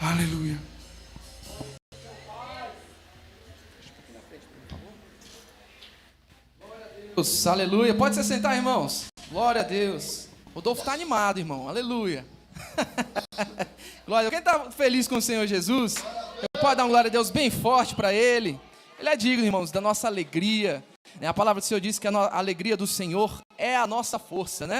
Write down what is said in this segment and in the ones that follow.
Aleluia. Deus, aleluia. Pode se sentar, irmãos. Glória a Deus. Rodolfo está animado, irmão. Aleluia. Glória. Quem está feliz com o Senhor Jesus, pode dar uma glória a Deus bem forte para Ele. Ele é digno, irmãos, da nossa alegria. A palavra do Senhor diz que a alegria do Senhor é a nossa força, né?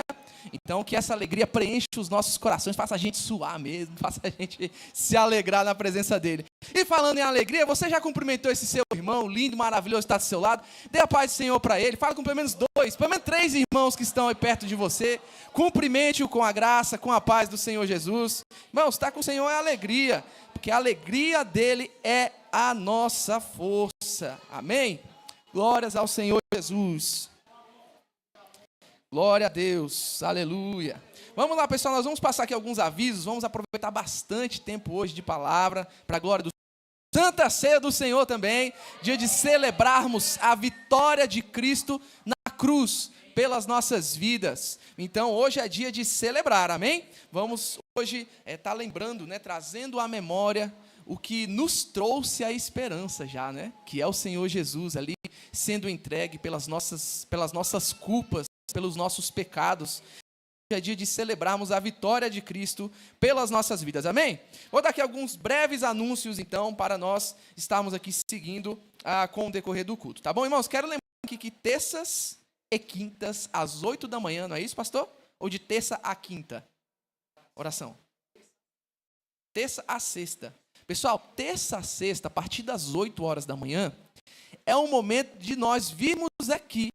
Então, que essa alegria preenche os nossos corações, faça a gente suar mesmo, faça a gente se alegrar na presença dEle. E falando em alegria, você já cumprimentou esse seu irmão, lindo, maravilhoso, está do seu lado? Dê a paz do Senhor para ele, fala com pelo menos 2, pelo menos 3 irmãos que estão aí perto de você. Cumprimente-o com a graça, com a paz do Senhor Jesus. Irmãos, estar com o Senhor é alegria, porque a alegria dEle é a nossa força. Amém? Glórias ao Senhor Jesus. Glória a Deus, aleluia. Vamos lá, pessoal, nós vamos passar aqui alguns avisos, vamos aproveitar bastante tempo hoje de palavra, para a glória do Santa Ceia do Senhor também, dia de celebrarmos a vitória de Cristo na cruz, pelas nossas vidas. Então, hoje é dia de celebrar, amém? Vamos hoje estar lembrando, né, trazendo à memória o que nos trouxe a esperança já, né? Que é o Senhor Jesus ali, sendo entregue pelas nossas culpas, pelos nossos pecados. Hoje é dia de celebrarmos a vitória de Cristo pelas nossas vidas, amém? Vou dar aqui alguns breves anúncios, então, para nós estarmos aqui seguindo com o decorrer do culto, tá bom, irmãos? Quero lembrar aqui que terças e quintas, às 8 da manhã, não é isso, pastor? Ou de terça a quinta? Oração. Terça a sexta. Pessoal, terça a sexta, a partir das 8 horas da manhã, é um momento de nós virmos aqui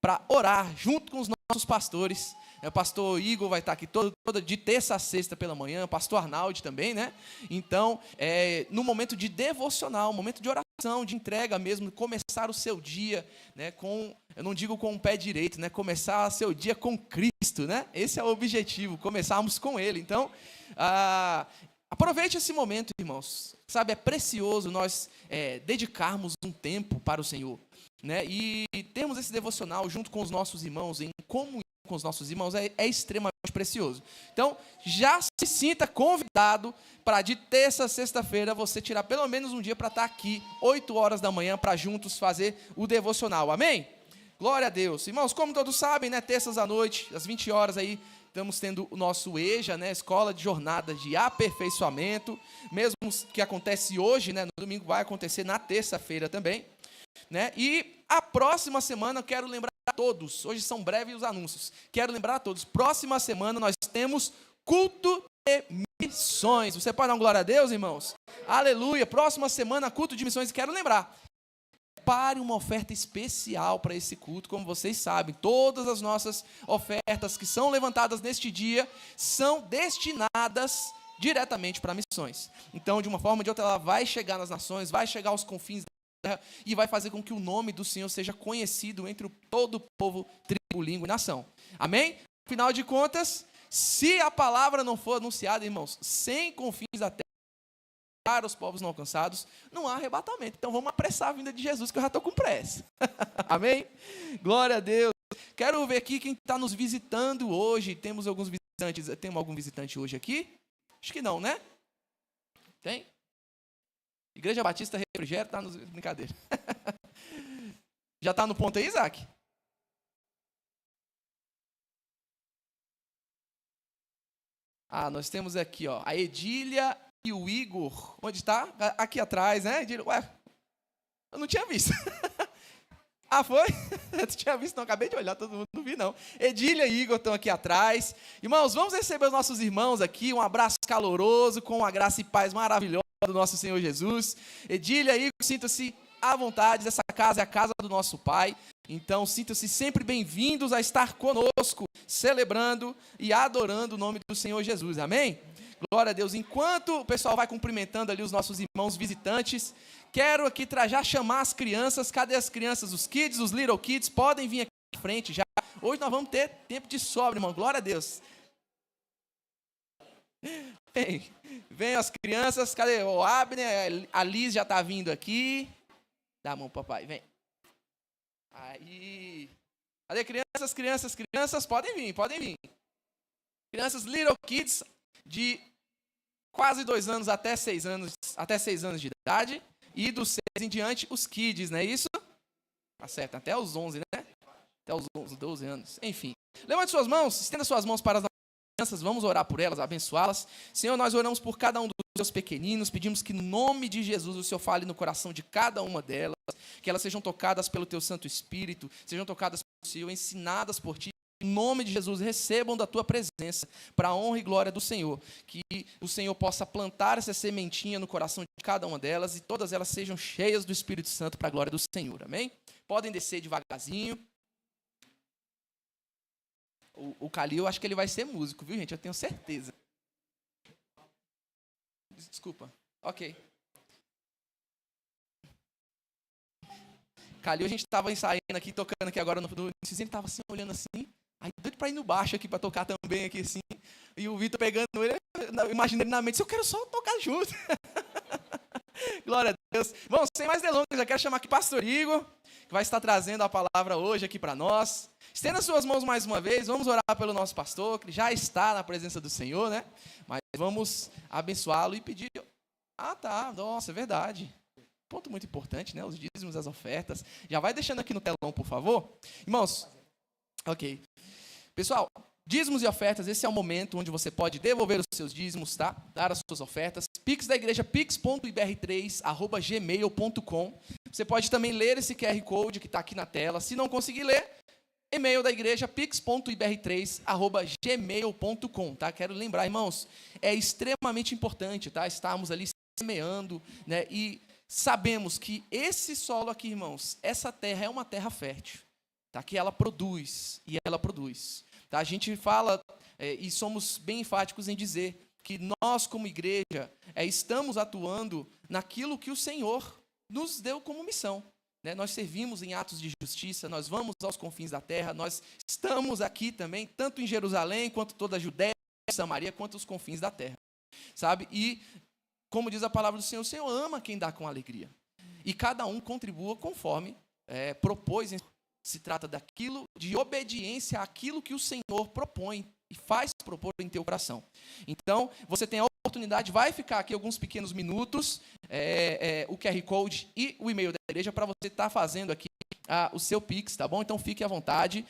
para orar junto com os nossos pastores. O pastor Igor vai estar aqui toda de terça a sexta pela manhã, o pastor Arnaldo também, né? Então, no momento de devocional, momento de oração, de entrega mesmo, começar o seu dia, né, eu não digo com o pé direito, né, começar o seu dia com Cristo, né? Esse é o objetivo, começarmos com Ele. Então, aproveite esse momento, irmãos. Sabe, é precioso nós dedicarmos um tempo para o Senhor, né? E termos esse devocional junto com os nossos irmãos, em comunhão com os nossos irmãos, é extremamente precioso. Então, já se sinta convidado para de terça a sexta-feira você tirar pelo menos um dia para estar aqui, 8 horas da manhã, para juntos fazer o devocional. Amém? Glória a Deus. Irmãos, como todos sabem, né, terças à noite, às 20 horas aí, estamos tendo o nosso EJA, né, Escola de Jornada de Aperfeiçoamento, mesmo que acontece hoje, né, no domingo vai acontecer na terça-feira também, né? E a próxima semana, eu quero lembrar a todos, hoje são breves os anúncios, quero lembrar a todos, próxima semana nós temos culto de missões. Você pode dar uma glória a Deus, irmãos? Aleluia, próxima semana culto de missões, quero lembrar. Prepare uma oferta especial para esse culto, como vocês sabem, todas as nossas ofertas que são levantadas neste dia são destinadas diretamente para missões. Então, de uma forma ou de outra, ela vai chegar nas nações, vai chegar aos confins da terra e vai fazer com que o nome do Senhor seja conhecido entre todo o povo, tribo, língua e nação. Amém? Afinal de contas, se a palavra não for anunciada, irmãos, sem confins da terra, para os povos não alcançados, não há arrebatamento. Então vamos apressar a vinda de Jesus, que eu já estou com pressa. Amém? Glória a Deus. Quero ver aqui quem está nos visitando hoje. Temos alguns visitantes. Temos algum visitante hoje aqui? Acho que não, né? Tem? Igreja Batista Refrigério está nos... Brincadeira. Já está no ponto aí, Isaac? Nós temos aqui, ó, a Edília e o Igor. Onde está? Aqui atrás, né, Edília? Ué, eu não tinha visto. Foi? Eu não tinha visto, não. Acabei de olhar, todo mundo não vi, não. Edília e Igor estão aqui atrás. Irmãos, vamos receber os nossos irmãos aqui. Um abraço caloroso, com a graça e paz maravilhosa do nosso Senhor Jesus. Edília e Igor, sintam-se à vontade. Essa casa é a casa do nosso Pai. Então, sintam-se sempre bem-vindos a estar conosco, celebrando e adorando o nome do Senhor Jesus. Amém? Glória a Deus. Enquanto o pessoal vai cumprimentando ali os nossos irmãos visitantes, quero aqui já chamar as crianças. Cadê as crianças? Os kids, os little kids, podem vir aqui à frente já. Hoje nós vamos ter tempo de sobra, irmão. Glória a Deus. Vem as crianças. Cadê o Abner? A Liz já está vindo aqui. Dá a mão, papai. Vem. Aí. Cadê crianças? Crianças? Podem vir. Crianças little kids de quase 2 anos até 6 anos, até 6 anos de idade, e dos 6 em diante, os kids, não é isso? Tá certo, até os 11, né? Até os 11, 12 anos, enfim. Levante suas mãos, estenda suas mãos para as crianças, vamos orar por elas, abençoá-las. Senhor, nós oramos por cada um dos seus pequeninos, pedimos que, no nome de Jesus, o Senhor fale no coração de cada uma delas, que elas sejam tocadas pelo Teu Santo Espírito, sejam tocadas pelo Senhor, ensinadas por Ti. Em nome de Jesus, recebam da Tua presença, para a honra e glória do Senhor. Que o Senhor possa plantar essa sementinha no coração de cada uma delas e todas elas sejam cheias do Espírito Santo para a glória do Senhor. Amém? Podem descer devagarzinho. O Calil, acho que ele vai ser músico, viu, gente? Eu tenho certeza. Desculpa. Ok. Calil, a gente estava ensaiando aqui, tocando aqui agora no início, ele estava assim, olhando assim. Aí doido para ir no baixo aqui, para tocar também aqui assim. E o Vitor pegando ele, imaginei ele na mente, eu quero só tocar junto. Glória a Deus. Bom, sem mais delongas, já quero chamar aqui o pastor Igor, que vai estar trazendo a palavra hoje aqui para nós. Estenda suas mãos mais uma vez, vamos orar pelo nosso pastor, que já está na presença do Senhor, né? Mas vamos abençoá-lo e pedir... Ah, tá, nossa, é verdade. Ponto muito importante, né? Os dízimos, as ofertas. Já vai deixando aqui no telão, por favor. Irmãos, ok. Pessoal, dízimos e ofertas, esse é o momento onde você pode devolver os seus dízimos, tá? Dar as suas ofertas. Pix da igreja, pix.ibr3@gmail.com. Você pode também ler esse QR Code que está aqui na tela. Se não conseguir ler, e-mail da igreja, pix.ibr3@gmail.com, tá? Quero lembrar, irmãos, é extremamente importante, tá? Estarmos ali semeando, né? E sabemos que esse solo aqui, irmãos, essa terra é uma terra fértil, tá? Que ela produz, e ela produz. Tá? A gente fala, e somos bem enfáticos em dizer que nós, como igreja, estamos atuando naquilo que o Senhor nos deu como missão. Né? Nós servimos em atos de justiça, nós vamos aos confins da terra, nós estamos aqui também, tanto em Jerusalém, quanto toda a Judéia, Samaria, quanto os confins da terra. Sabe? E, como diz a palavra do Senhor, o Senhor ama quem dá com alegria. E cada um contribua conforme propôs. Se trata daquilo, de obediência àquilo que o Senhor propõe e faz propor em teu coração. Então, você tem a oportunidade, vai ficar aqui alguns pequenos minutos, o QR Code e o e-mail da igreja para você estar fazendo aqui o seu Pix, tá bom? Então, fique à vontade.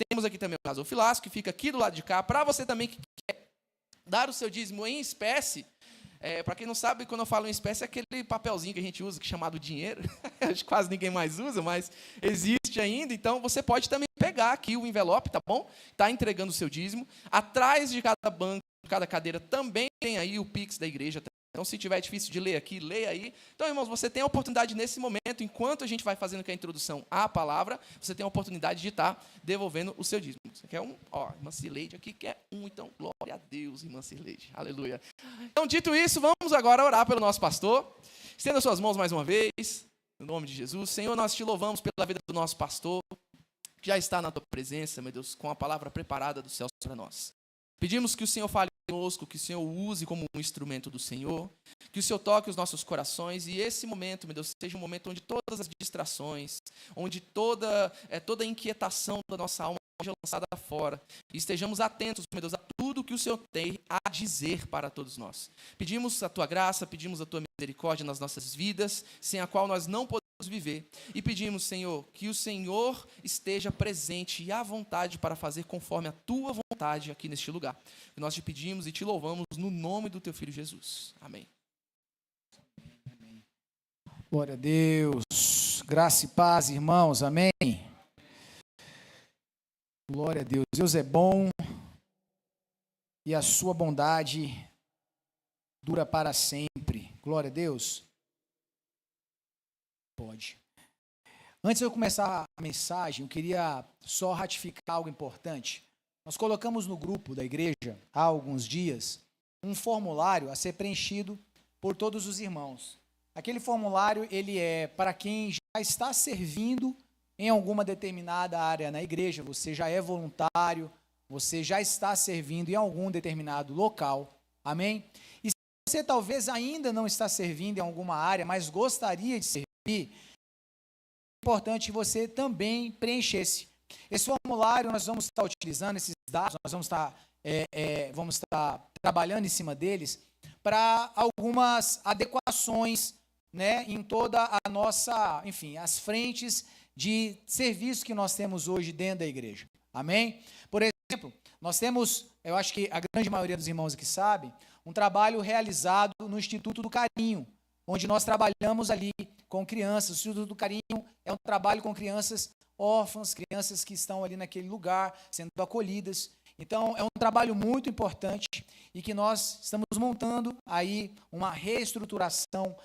Temos aqui também o gasofilasco, que fica aqui do lado de cá, para você também que quer dar o seu dízimo em espécie. Para quem não sabe, quando eu falo em espécie, é aquele papelzinho que a gente usa, que é chamado dinheiro. Acho que quase ninguém mais usa, mas existe ainda. Então, você pode também pegar aqui o envelope, tá bom? Está entregando o seu dízimo. Atrás de cada banco, de cada cadeira, também tem aí o Pix da igreja. Então, se tiver difícil de ler aqui, leia aí. Então, irmãos, você tem a oportunidade nesse momento, enquanto a gente vai fazendo aqui a introdução à palavra, você tem a oportunidade de estar devolvendo o seu dízimo. Você quer um? Ó, irmã Cileide aqui quer um, então, glória a Deus, irmã Cileide. Aleluia. Então, dito isso, vamos agora orar pelo nosso pastor. Estenda suas mãos mais uma vez, no nome de Jesus. Senhor, nós te louvamos pela vida do nosso pastor, que já está na tua presença, meu Deus, com a palavra preparada dos céus para nós. Pedimos que o Senhor fale conosco, que o Senhor use como um instrumento do Senhor, que o Senhor toque os nossos corações e esse momento, meu Deus, seja um momento onde todas as distrações, onde toda inquietação da nossa alma seja lançada fora e estejamos atentos, meu Deus, a tudo que o Senhor tem a dizer para todos nós. Pedimos a tua graça, pedimos a tua misericórdia nas nossas vidas, sem a qual nós não podemos viver. E pedimos, Senhor, que o Senhor esteja presente e à vontade para fazer conforme a tua vontade aqui neste lugar. Nós te pedimos e te louvamos no nome do teu Filho Jesus. Amém. Glória a Deus. Graça e paz, irmãos. Amém. Glória a Deus. Deus é bom e a sua bondade dura para sempre. Glória a Deus. Pode. Antes de eu começar a mensagem, eu queria só ratificar algo importante. Nós colocamos no grupo da igreja, há alguns dias, um formulário a ser preenchido por todos os irmãos. Aquele formulário, ele é para quem já está servindo em alguma determinada área na igreja, você já é voluntário, você já está servindo em algum determinado local, amém? E se você talvez ainda não está servindo em alguma área, mas gostaria de servir, é importante que você também preenchesse. Esse formulário nós vamos estar utilizando, esses dados, nós vamos estar trabalhando em cima deles, para algumas adequações, né, em toda a nossa, enfim, as frentes de serviço que nós temos hoje dentro da igreja. Amém? Por exemplo, nós temos, eu acho que a grande maioria dos irmãos aqui sabe, um trabalho realizado no Instituto do Carinho, onde nós trabalhamos ali com crianças. O Instituto do Carinho é um trabalho com crianças órfãs, crianças que estão ali naquele lugar, sendo acolhidas. Então, é um trabalho muito importante e que nós estamos montando aí uma reestruturação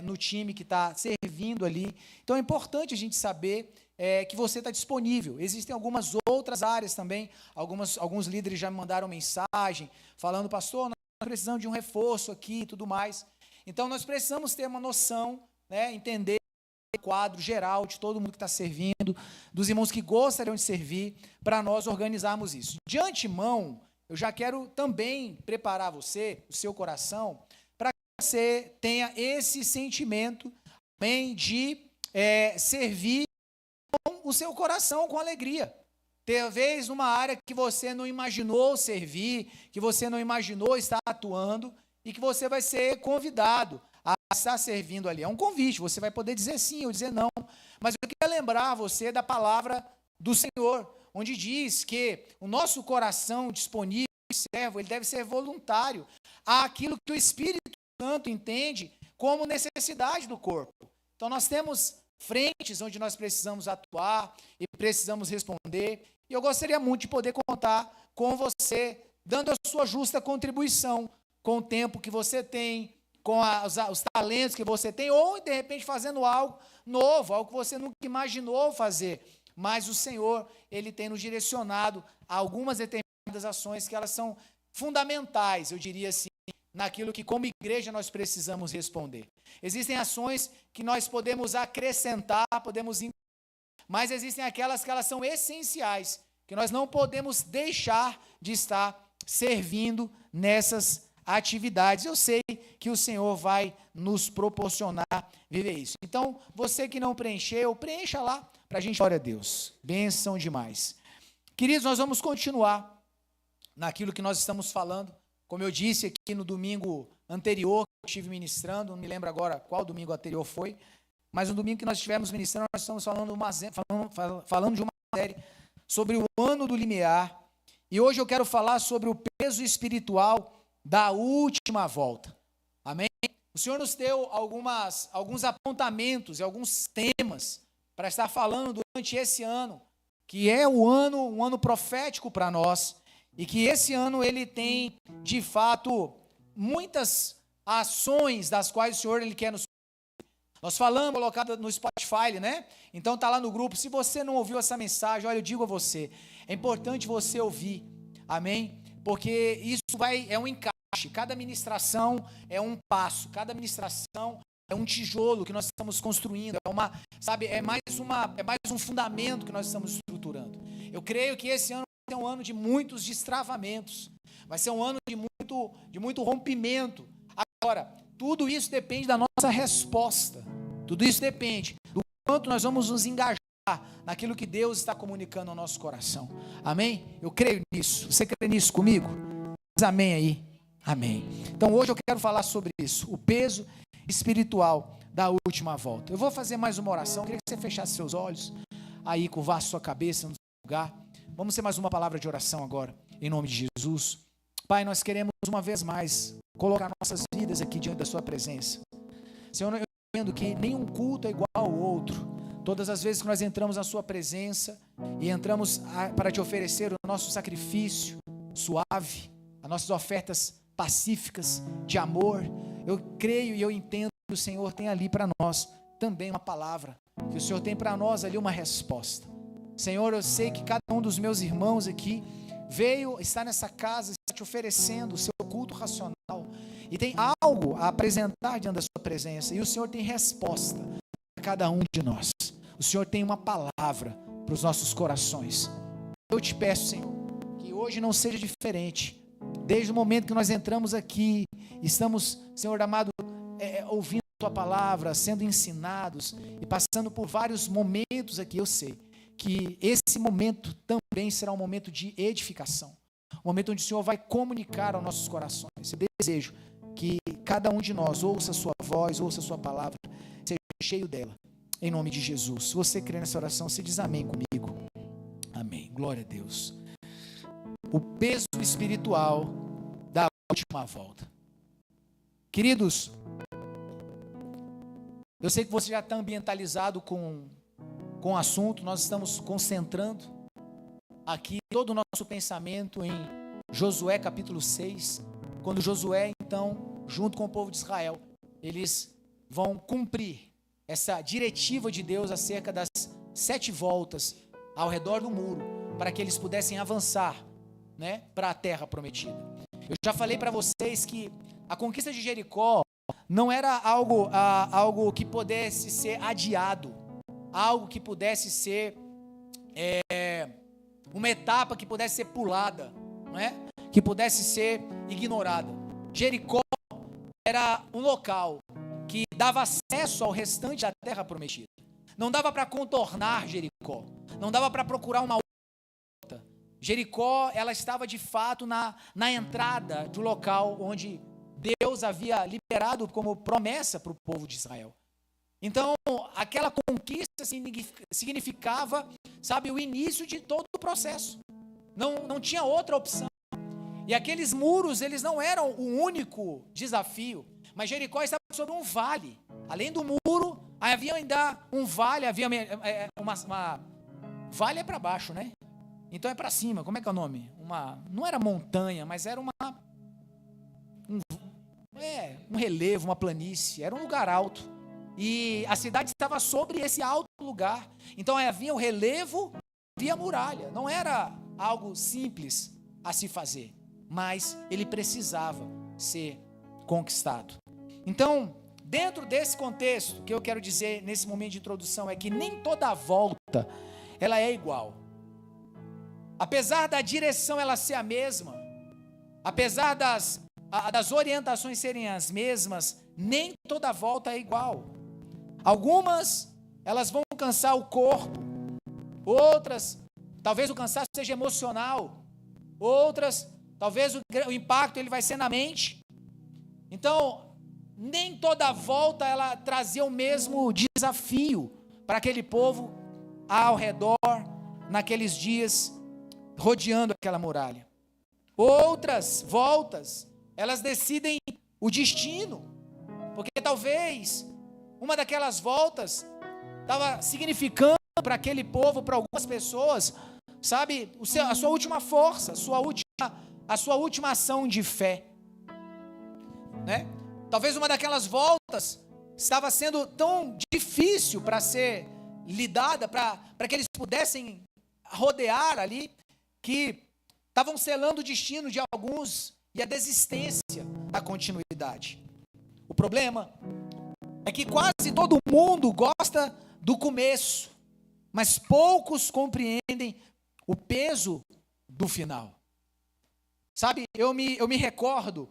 no time que está servindo ali. Então, é importante a gente saber que você está disponível. Existem algumas outras áreas também, alguns líderes já me mandaram mensagem, falando, pastor, nós precisamos de um reforço aqui e tudo mais. Então, nós precisamos ter uma noção, né, entender o quadro geral de todo mundo que está servindo, dos irmãos que gostariam de servir, para nós organizarmos isso. De antemão, eu já quero também preparar você, o seu coração, para que você tenha esse sentimento também de servir com o seu coração, com alegria. Talvez numa área que você não imaginou servir, que você não imaginou estar atuando, e que você vai ser convidado a estar servindo ali. É um convite, você vai poder dizer sim ou dizer não. Mas eu queria lembrar você da palavra do Senhor, onde diz que o nosso coração disponível, servo, ele deve ser voluntário àquilo que o Espírito Santo entende como necessidade do corpo. Então nós temos frentes onde nós precisamos atuar e precisamos responder. E eu gostaria muito de poder contar com você, dando a sua justa contribuição, com o tempo que você tem, com os talentos que você tem, ou de repente fazendo algo novo, algo que você nunca imaginou fazer. Mas o Senhor, Ele tem nos direcionado a algumas determinadas ações que elas são fundamentais, eu diria assim, naquilo que como igreja nós precisamos responder. Existem ações que nós podemos acrescentar, mas existem aquelas que elas são essenciais, que nós não podemos deixar de estar servindo nessas atividades. Eu sei que o Senhor vai nos proporcionar viver isso. Então, você que não preencheu, preencha lá para a gente. Glória a Deus. Bênção demais. Queridos, nós vamos continuar naquilo que nós estamos falando. Como eu disse aqui no domingo anterior, que eu estive ministrando, não me lembro agora qual domingo anterior foi, mas no domingo que nós estivemos ministrando, nós estamos falando de uma série sobre o ano do limiar. E hoje eu quero falar sobre o peso espiritual da última volta. Amém? O Senhor nos deu alguns apontamentos e alguns temas para estar falando durante esse ano, que é um ano profético para nós, e que esse ano ele tem, de fato, muitas ações das quais o Senhor ele quer nos. Nós falamos, colocado no Spotify, né? Então tá lá no grupo. Se você não ouviu essa mensagem, olha, eu digo a você, é importante você ouvir. Amém? Porque isso é um encaixe. Cada ministração é um passo, cada ministração é um tijolo que nós estamos construindo, é mais um fundamento que nós estamos estruturando. Eu creio que esse ano vai ser um ano de muitos destravamentos, vai ser um ano de muito rompimento. Agora, tudo isso depende da nossa resposta, tudo isso depende do quanto nós vamos nos engajar naquilo que Deus está comunicando ao nosso coração. Amém? Eu creio nisso. Você crê nisso comigo? Diz amém aí. Amém. Então hoje eu quero falar sobre isso, o peso espiritual da última volta. Eu vou fazer mais uma oração, eu queria que você fechasse seus olhos, aí curvasse sua cabeça no seu lugar. Vamos ter mais uma palavra de oração agora, em nome de Jesus. Pai, nós queremos uma vez mais colocar nossas vidas aqui diante da sua presença. Senhor, eu entendo que nenhum culto é igual ao outro. Todas as vezes que nós entramos na sua presença e entramos para te oferecer o nosso sacrifício suave, as nossas ofertas pacíficas, de amor, eu creio e eu entendo que o Senhor tem ali para nós também uma palavra, que o Senhor tem para nós ali uma resposta. Senhor, eu sei que cada um dos meus irmãos aqui está nessa casa, está te oferecendo o seu culto racional e tem algo a apresentar diante da sua presença, e o Senhor tem resposta para cada um de nós. O Senhor tem uma palavra para os nossos corações. Eu te peço, Senhor, que hoje não seja diferente. Desde o momento que nós entramos aqui, estamos, Senhor amado, ouvindo a tua palavra, sendo ensinados e passando por vários momentos aqui. Eu sei que esse momento também será um momento de edificação, um momento onde o Senhor vai comunicar aos nossos corações. Eu desejo que cada um de nós ouça a sua voz, ouça a sua palavra, seja cheio dela, em nome de Jesus. Se você crê nessa oração, você diz amém comigo. Amém, glória a Deus. O peso espiritual da última volta. Queridos, eu sei que você já está ambientalizado com o assunto. Nós estamos concentrando aqui todo o nosso pensamento em Josué capítulo 6, quando Josué, então, junto com o povo de Israel, eles vão cumprir essa diretiva de Deus acerca das 7 voltas ao redor do muro, para que eles pudessem avançar, né, para a terra prometida. Eu já falei para vocês que a conquista de Jericó não era algo que pudesse ser adiado, algo que pudesse ser uma etapa que pudesse ser pulada, não é? Que pudesse ser ignorada. Jericó era um local que dava acesso ao restante da terra prometida. Não dava para contornar Jericó, não dava para procurar uma outra. Jericó, ela estava de fato na entrada do local onde Deus havia liberado como promessa para o povo de Israel. Então, aquela conquista significava, sabe, o início de todo o processo. Não tinha outra opção. E aqueles muros, eles não eram o único desafio, mas Jericó estava sobre um vale. Além do muro, havia ainda um vale, havia uma vale é para baixo, né? Então é para cima, como é que é o nome? Não era montanha, mas era um relevo, uma planície, era um lugar alto. E a cidade estava sobre esse alto lugar. Então havia o relevo, havia a muralha. Não era algo simples a se fazer, mas ele precisava ser conquistado. Então, dentro desse contexto, o que eu quero dizer nesse momento de introdução é que nem toda a volta ela é igual. Apesar da direção ela ser a mesma, apesar das orientações serem as mesmas, nem toda volta é igual. Algumas, elas vão cansar o corpo. Outras, talvez o cansaço seja emocional. Outras, talvez o impacto ele vai ser na mente. Então, nem toda volta ela trazia o mesmo desafio para aquele povo ao redor, naqueles dias, rodeando aquela muralha. Outras voltas, elas decidem o destino, porque talvez uma daquelas voltas estava significando para aquele povo, para algumas pessoas, sabe, a sua última força, a sua última ação de fé, né? Talvez uma daquelas voltas estava sendo tão difícil para ser lidada, para que eles pudessem rodear ali, que estavam selando o destino de alguns e a desistência da continuidade. O problema é que quase todo mundo gosta do começo, mas poucos compreendem o peso do final. Sabe, eu me recordo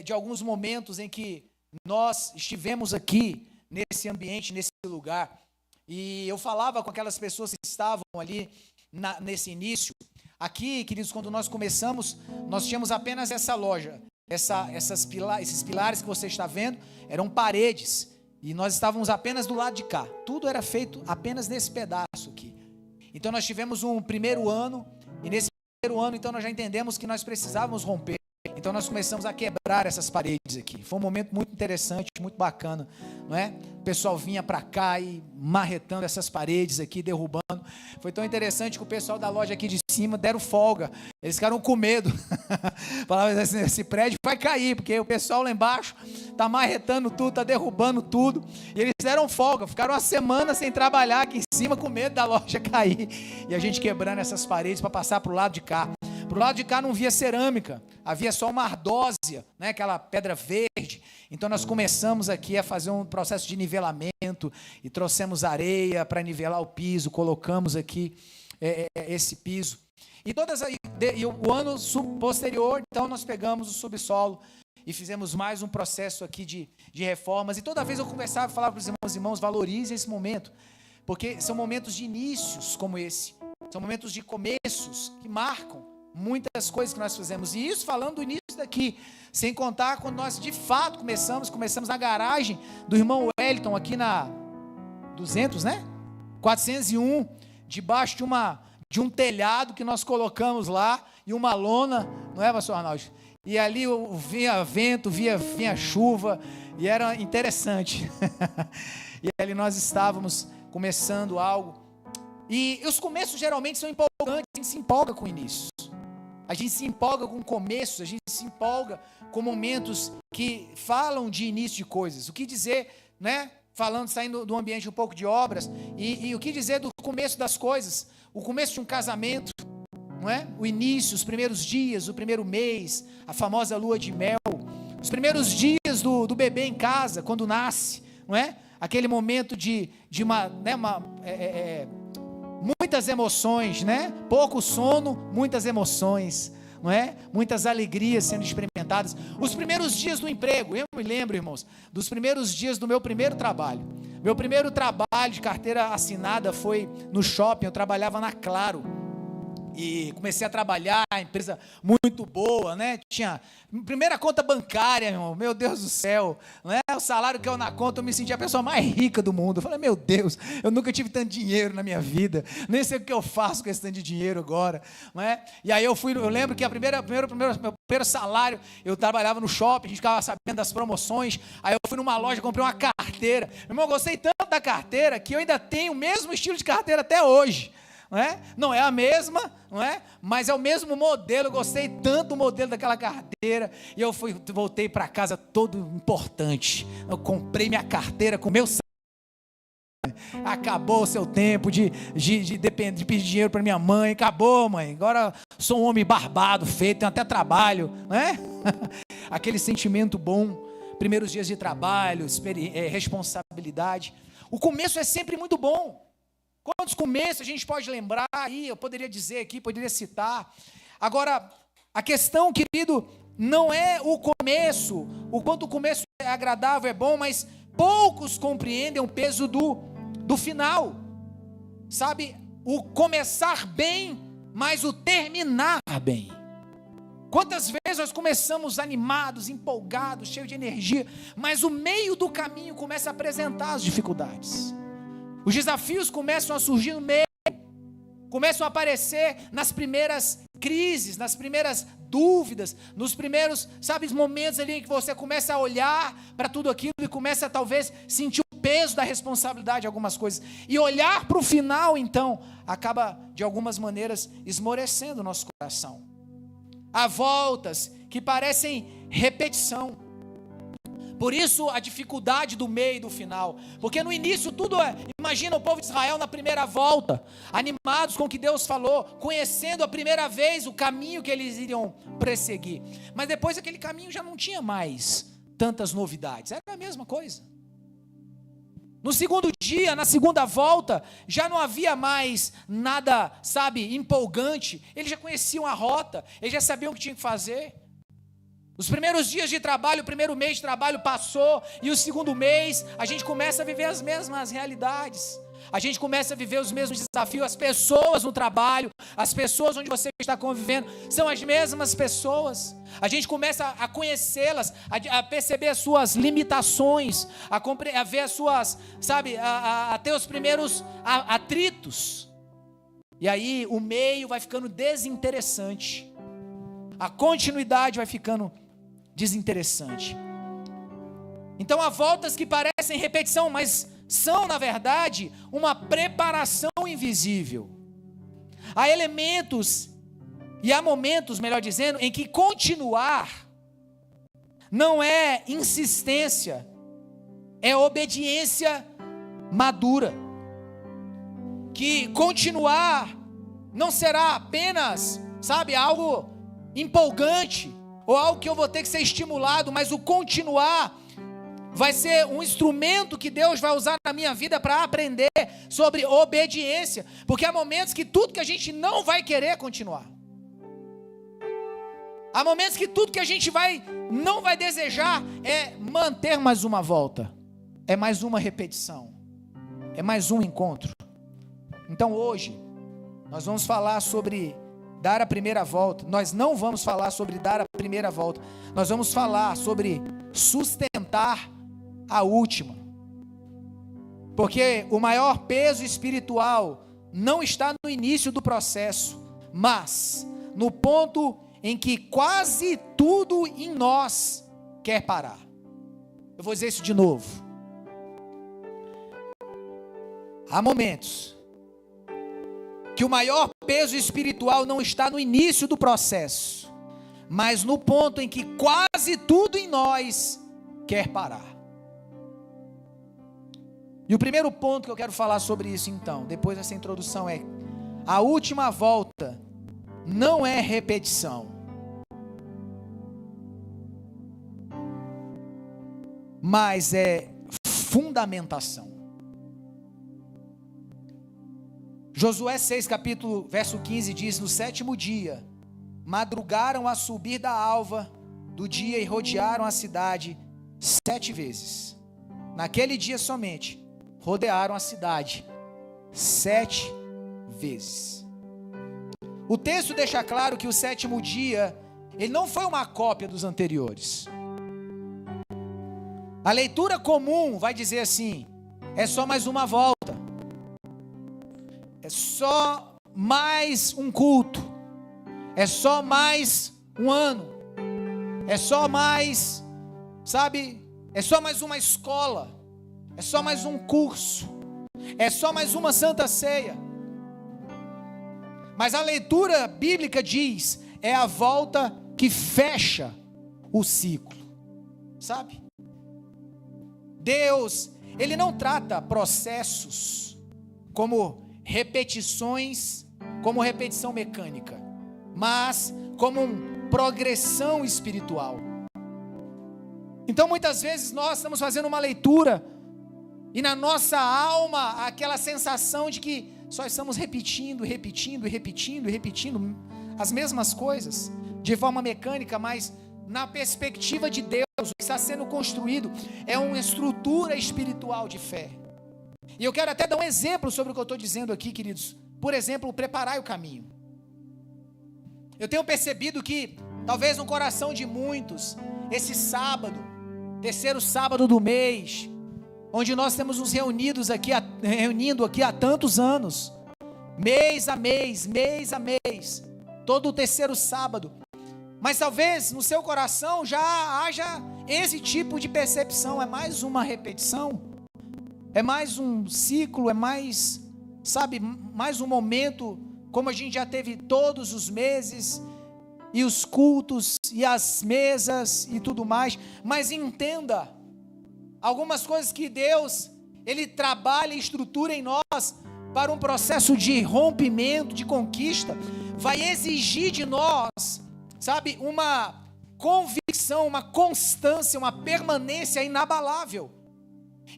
de alguns momentos em que nós estivemos aqui, nesse ambiente, nesse lugar, e eu falava com aquelas pessoas que estavam ali nesse início. Aqui, queridos, quando nós começamos, nós tínhamos apenas essa loja, esses pilares que você está vendo, eram paredes, e nós estávamos apenas do lado de cá, tudo era feito apenas nesse pedaço aqui. Então nós tivemos um primeiro ano, e nesse primeiro ano, então nós já entendemos que nós precisávamos romper. Então nós começamos a quebrar essas paredes aqui. Foi um momento muito interessante, muito bacana, não é? O pessoal vinha para cá e marretando essas paredes aqui, derrubando. Foi tão interessante que o pessoal da loja aqui de cima deram folga. Eles ficaram com medo. Falavam assim, esse prédio vai cair, porque o pessoal lá embaixo está marretando tudo, está derrubando tudo. E eles deram folga, ficaram uma semana sem trabalhar aqui em cima com medo da loja cair. E a gente quebrando essas paredes para passar para o lado de cá. Para o lado de cá não via cerâmica, havia só uma ardósia, né, aquela pedra verde. Então nós começamos aqui a fazer um processo de nivelamento e trouxemos areia para nivelar o piso, colocamos aqui esse piso. E o ano posterior, então nós pegamos o subsolo e fizemos mais um processo aqui de reformas. E toda vez eu conversava e falava para os irmãos, valorizem esse momento, porque são momentos de inícios como esse, são momentos de começos que marcam muitas coisas que nós fizemos, e isso falando do início isso daqui. Sem contar quando nós de fato começamos na garagem do irmão Wellington, aqui na 200, né? 401, debaixo de um telhado que nós colocamos lá, e uma lona, não é, pastor Arnaldo? E ali vinha vento, vinha chuva, e era interessante. E ali nós estávamos começando algo. E os começos geralmente são empolgantes, a gente se empolga com o início. A gente se empolga com começos, a gente se empolga com momentos que falam de início de coisas. O que dizer, né? Saindo do ambiente um pouco de obras, e o que dizer do começo das coisas, o começo de um casamento, não é? O início, os primeiros dias, o primeiro mês, a famosa lua de mel, os primeiros dias do bebê em casa, quando nasce, não é? Aquele momento de muitas emoções, né? Pouco sono, muitas emoções, não é? Muitas alegrias sendo experimentadas. Os primeiros dias do emprego, eu me lembro, irmãos, dos primeiros dias do meu primeiro trabalho. Meu primeiro trabalho de carteira assinada foi no shopping, eu trabalhava na Claro. E comecei a trabalhar, empresa muito boa, né? Tinha primeira conta bancária, meu Deus do céu, né? O salário que eu na conta, eu me sentia a pessoa mais rica do mundo. Eu falei, meu Deus, eu nunca tive tanto dinheiro na minha vida, nem sei o que eu faço com esse tanto de dinheiro agora, não é? E aí eu lembro que meu primeiro salário, eu trabalhava no shopping, a gente ficava sabendo das promoções, aí eu fui numa loja, comprei uma carteira. Meu irmão, eu gostei tanto da carteira, que eu ainda tenho o mesmo estilo de carteira até hoje. Não é a mesma, não é? Mas é o mesmo modelo. Eu gostei tanto do modelo daquela carteira, e eu voltei para casa todo importante. Eu comprei minha carteira com meu salário. Acabou o seu tempo de pedir dinheiro para minha mãe. Acabou, mãe. Agora sou um homem barbado, feito, tenho até trabalho, não é? Aquele sentimento bom. Primeiros dias de trabalho, responsabilidade. O começo é sempre muito bom. Quantos começos a gente pode lembrar aí, eu poderia dizer aqui, poderia citar. Agora, a questão, querido, não é o começo, o quanto o começo é agradável, é bom, mas poucos compreendem o peso do final. Sabe, o começar bem, mas o terminar bem. Quantas vezes nós começamos animados, empolgados, cheios de energia, mas o meio do caminho começa a apresentar as dificuldades. Os desafios começam a surgir no meio, começam a aparecer nas primeiras crises, nas primeiras dúvidas, nos primeiros, momentos ali em que você começa a olhar para tudo aquilo e começa a talvez sentir o peso da responsabilidade de algumas coisas. E olhar para o final, então, acaba de algumas maneiras esmorecendo o nosso coração. Há voltas que parecem repetição. Por isso a dificuldade do meio e do final, porque no início tudo imagina o povo de Israel na primeira volta, animados com o que Deus falou, conhecendo a primeira vez o caminho que eles iriam perseguir, mas depois aquele caminho já não tinha mais tantas novidades, era a mesma coisa. No segundo dia, na segunda volta, já não havia mais nada, empolgante, eles já conheciam a rota, eles já sabiam o que tinham que fazer. Os primeiros dias de trabalho, o primeiro mês de trabalho passou, e o segundo mês, a gente começa a viver as mesmas realidades, a gente começa a viver os mesmos desafios, as pessoas no trabalho, as pessoas onde você está convivendo, são as mesmas pessoas, a gente começa a conhecê-las, a perceber as suas limitações, a ver as suas, a ter os primeiros atritos, e aí o meio vai ficando desinteressante, a continuidade vai ficando desinteressante. Então há voltas que parecem repetição, mas são na verdade uma preparação invisível. Há elementos e há momentos, melhor dizendo, em que continuar não é insistência, é obediência madura. Que continuar não será apenas, algo empolgante, ou algo que eu vou ter que ser estimulado, mas o continuar vai ser um instrumento que Deus vai usar na minha vida para aprender sobre obediência, porque há momentos que tudo que a gente não vai querer continuar, há momentos que tudo que a gente não vai desejar é manter mais uma volta, é mais uma repetição, é mais um encontro. Então hoje nós vamos falar sobre dar a primeira volta. Nós não vamos falar sobre dar a primeira volta. Nós vamos falar sobre sustentar a última. Porque o maior peso espiritual não está no início do processo, mas no ponto em que quase tudo em nós quer parar. Eu vou dizer isso de novo. Há momentos que o maior peso espiritual não está no início do processo, mas no ponto em que quase tudo em nós quer parar. E o primeiro ponto que eu quero falar sobre isso então, depois dessa introdução, é: a última volta não é repetição, mas é fundamentação. Josué 6, verso 15 diz: no 7º dia, madrugaram a subir da alva do dia e rodearam a cidade 7 vezes. Naquele dia somente, rodearam a cidade 7 vezes. O texto deixa claro que o 7º dia, ele não foi uma cópia dos anteriores. A leitura comum vai dizer assim: é só mais uma volta. É só mais um culto. É só mais um ano. É só mais, sabe? É só mais uma escola. É só mais um curso. É só mais uma santa ceia. Mas a leitura bíblica diz: é a volta que fecha o ciclo. Sabe? Deus, Ele não trata processos como repetições, como repetição mecânica, mas como uma progressão espiritual. Então muitas vezes nós estamos fazendo uma leitura e na nossa alma há aquela sensação de que só estamos repetindo as mesmas coisas de forma mecânica, mas na perspectiva de Deus, o que está sendo construído é uma estrutura espiritual de fé. E eu quero até dar um exemplo sobre o que eu estou dizendo aqui, queridos. Por exemplo, preparar o caminho. Eu tenho percebido que, talvez no coração de muitos, esse sábado, 3º sábado do mês, onde nós temos nos reunindo aqui há tantos anos, mês a mês, todo o 3º sábado, mas talvez no seu coração já haja esse tipo de percepção: é mais uma repetição, é mais um ciclo, é mais, sabe, mais um momento, como a gente já teve todos os meses, e os cultos, e as mesas, e tudo mais. Mas entenda, algumas coisas que Deus, Ele trabalha e estrutura em nós, para um processo de rompimento, de conquista, vai exigir de nós, sabe, uma convicção, uma constância, uma permanência inabalável.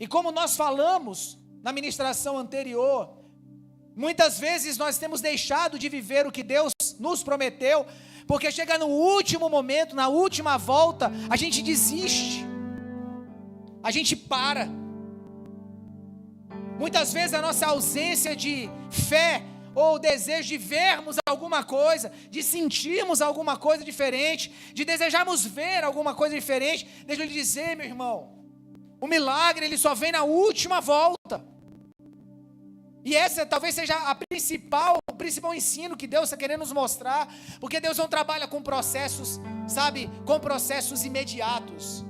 E como nós falamos na ministração anterior, muitas vezes nós temos deixado de viver o que Deus nos prometeu, porque chega no último momento, na última volta, a gente desiste, a gente para. Muitas vezes a nossa ausência de fé, ou desejo de vermos alguma coisa, de sentirmos alguma coisa diferente, de desejarmos ver alguma coisa diferente, deixa eu lhe dizer, meu irmão, o milagre ele só vem na última volta. E essa talvez seja o principal ensino que Deus está querendo nos mostrar, porque Deus não trabalha com processos, sabe, com processos imediatos.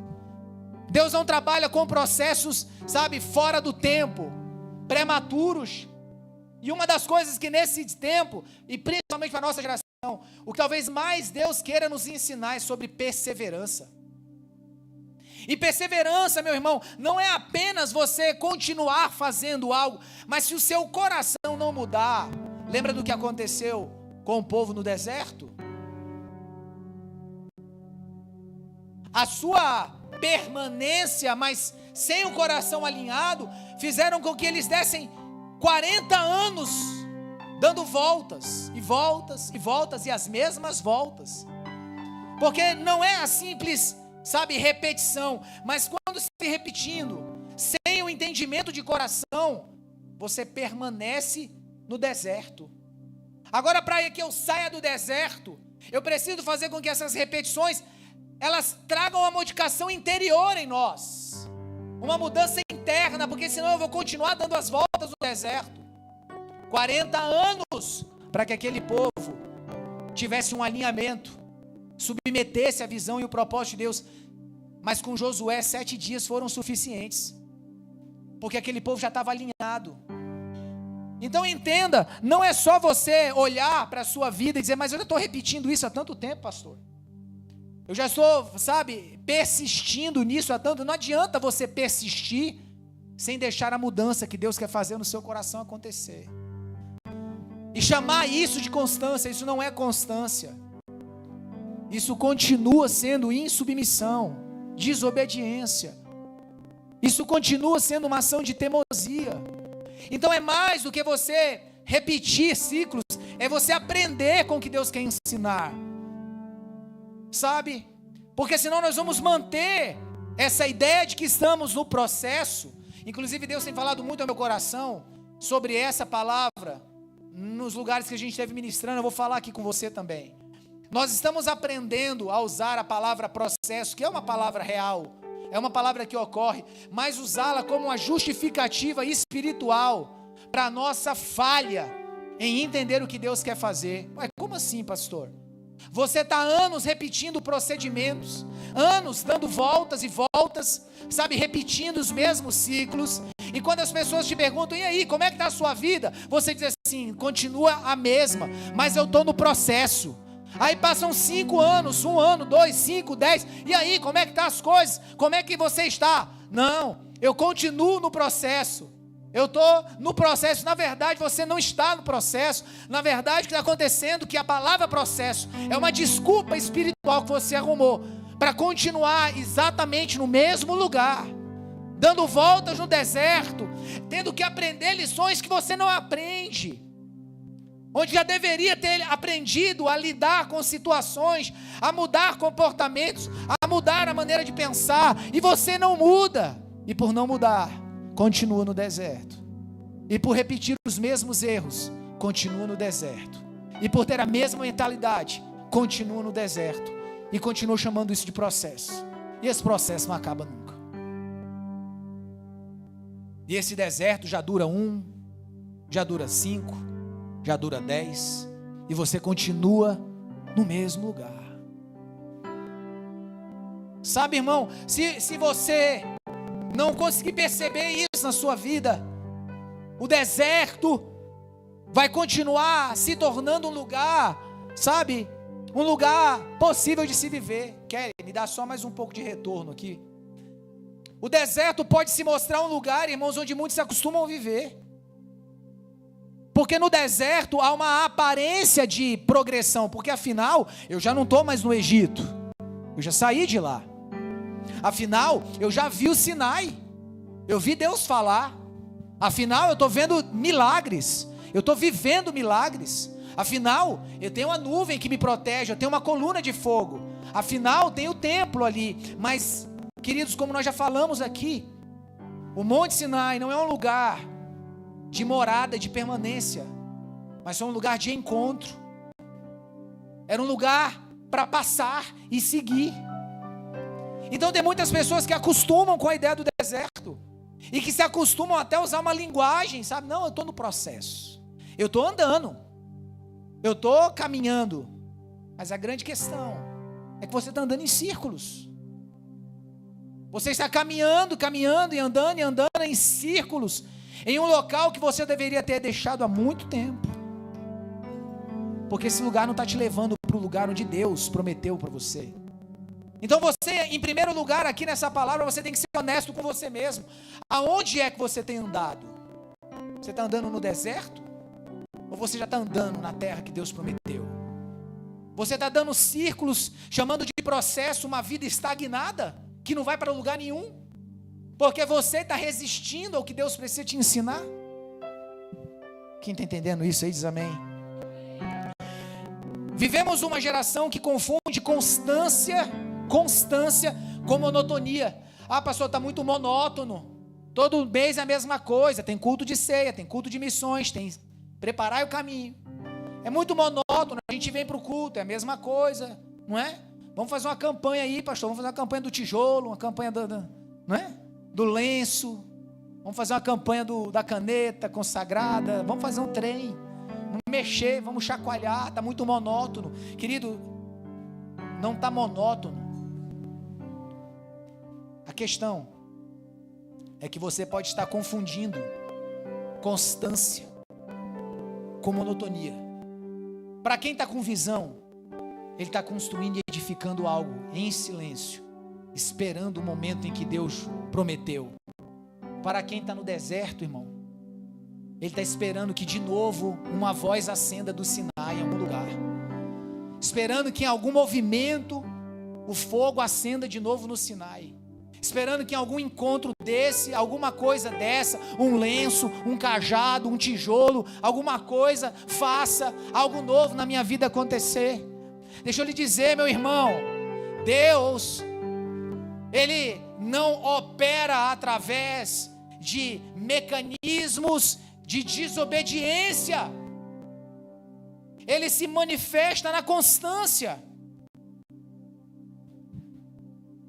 Deus não trabalha com processos, sabe, fora do tempo, prematuros. E uma das coisas que nesse tempo, e principalmente para a nossa geração, o que talvez mais Deus queira nos ensinar é sobre perseverança. E perseverança, meu irmão, não é apenas você continuar fazendo algo, mas se o seu coração não mudar. Lembra do que aconteceu com o povo no deserto? A sua permanência, mas sem o coração alinhado, fizeram com que eles dessem 40 anos dando voltas, e as mesmas voltas. Porque não é a simples, sabe, repetição, mas quando se repetindo, sem o entendimento de coração, você permanece no deserto. Agora, para que eu saia do deserto, eu preciso fazer com que essas repetições, elas tragam uma modificação interior em nós. Uma mudança interna, porque senão eu vou continuar dando as voltas no deserto. 40 anos para que aquele povo tivesse um alinhamento, submetesse a visão e o propósito de Deus. Mas com Josué 7 dias foram suficientes, porque aquele povo já estava alinhado. Então entenda, não é só você olhar para a sua vida e dizer, mas eu já estou repetindo isso há tanto tempo, pastor. Eu já estou, persistindo nisso há tanto. Não adianta você persistir sem deixar a mudança que Deus quer fazer no seu coração acontecer. E chamar isso de constância, isso não é constância. Isso continua sendo insubmissão, desobediência. Isso continua sendo uma ação de teimosia. Então é mais do que você repetir ciclos, é você aprender com o que Deus quer ensinar. Sabe? Porque senão nós vamos manter essa ideia de que estamos no processo. Inclusive Deus tem falado muito ao meu coração sobre essa palavra, nos lugares que a gente esteve ministrando. Eu vou falar aqui com você também. Nós estamos aprendendo a usar a palavra processo, que é uma palavra real, é uma palavra que ocorre, mas usá-la como uma justificativa espiritual para a nossa falha em entender o que Deus quer fazer. Ué, como assim, pastor? Você está anos repetindo procedimentos, anos dando voltas e voltas, repetindo os mesmos ciclos, e quando as pessoas te perguntam, e aí, como é que está a sua vida? Você diz assim, continua a mesma, mas eu estou no processo. Aí passam 5 anos, 1 ano, 2, 5, 10, e aí, como é que estão as coisas? Como é que você está? Não, eu continuo no processo. Eu estou no processo. Na verdade, você não está no processo. Na verdade, o que está acontecendo é que a palavra processo é uma desculpa espiritual que você arrumou para continuar exatamente no mesmo lugar, dando voltas no deserto, tendo que aprender lições que você não aprende, onde já deveria ter aprendido a lidar com situações, a mudar comportamentos, a mudar a maneira de pensar, e você não muda, e por não mudar, continua no deserto. E por repetir os mesmos erros, continua no deserto. E por ter a mesma mentalidade, continua no deserto. E continua chamando isso de processo. E esse processo não acaba nunca. E esse deserto já dura 1, já dura 5, já dura 10. E você continua no mesmo lugar. Sabe, irmão, se você não conseguir perceber isso na sua vida, o deserto vai continuar se tornando um lugar, um lugar possível de se viver. Kelly, me dá só mais um pouco de retorno aqui. O deserto pode se mostrar um lugar, irmãos, onde muitos se acostumam a viver. Porque no deserto há uma aparência de progressão, porque afinal, eu já não estou mais no Egito, eu já saí de lá. Afinal, eu já vi o Sinai, eu vi Deus falar. Afinal, eu estou vendo milagres, eu estou vivendo milagres. Afinal, eu tenho uma nuvem que me protege, eu tenho uma coluna de fogo. Afinal, tem o templo ali. Mas, queridos, como nós já falamos aqui, o Monte Sinai não é um lugar de morada, de permanência, mas é um lugar de encontro. Era um lugar para passar e seguir. Então tem muitas pessoas que acostumam com a ideia do deserto, e que se acostumam até a usar uma linguagem, não, eu estou no processo, eu estou andando, eu estou caminhando, mas a grande questão é que você está andando em círculos. Você está caminhando e andando em círculos, em um local que você deveria ter deixado há muito tempo, porque esse lugar não está te levando para o lugar onde Deus prometeu para você. Então você, em primeiro lugar, aqui nessa palavra, você tem que ser honesto com você mesmo. Aonde é que você tem andado? Você está andando no deserto? Ou você já está andando na terra que Deus prometeu? Você está dando círculos, chamando de processo uma vida estagnada, que não vai para lugar nenhum? Porque você está resistindo ao que Deus precisa te ensinar? Quem está entendendo isso aí diz amém. Vivemos uma geração que confunde constância com monotonia. Pastor, está muito monótono, todo mês é a mesma coisa, tem culto de ceia, tem culto de missões, tem preparar o caminho. É muito monótono, a gente vem para o culto, é a mesma coisa, não é? Vamos fazer uma campanha aí, pastor, vamos fazer uma campanha do tijolo, uma campanha não é? Do lenço, vamos fazer uma campanha da caneta consagrada, vamos fazer um trem, vamos mexer, vamos chacoalhar, está muito monótono. Querido, não está monótono. A questão é que você pode estar confundindo constância com monotonia. Para quem está com visão, ele está construindo e edificando algo em silêncio, esperando o momento em que Deus prometeu. Para quem está no deserto, irmão, ele está esperando que de novo uma voz acenda do Sinai em algum lugar, esperando que em algum movimento o fogo acenda de novo no Sinai, esperando que em algum encontro desse, alguma coisa dessa, um lenço, um cajado, um tijolo, alguma coisa faça algo novo na minha vida acontecer. Deixa eu lhe dizer, meu irmão, Deus, Ele não opera através de mecanismos de desobediência. Ele se manifesta na constância.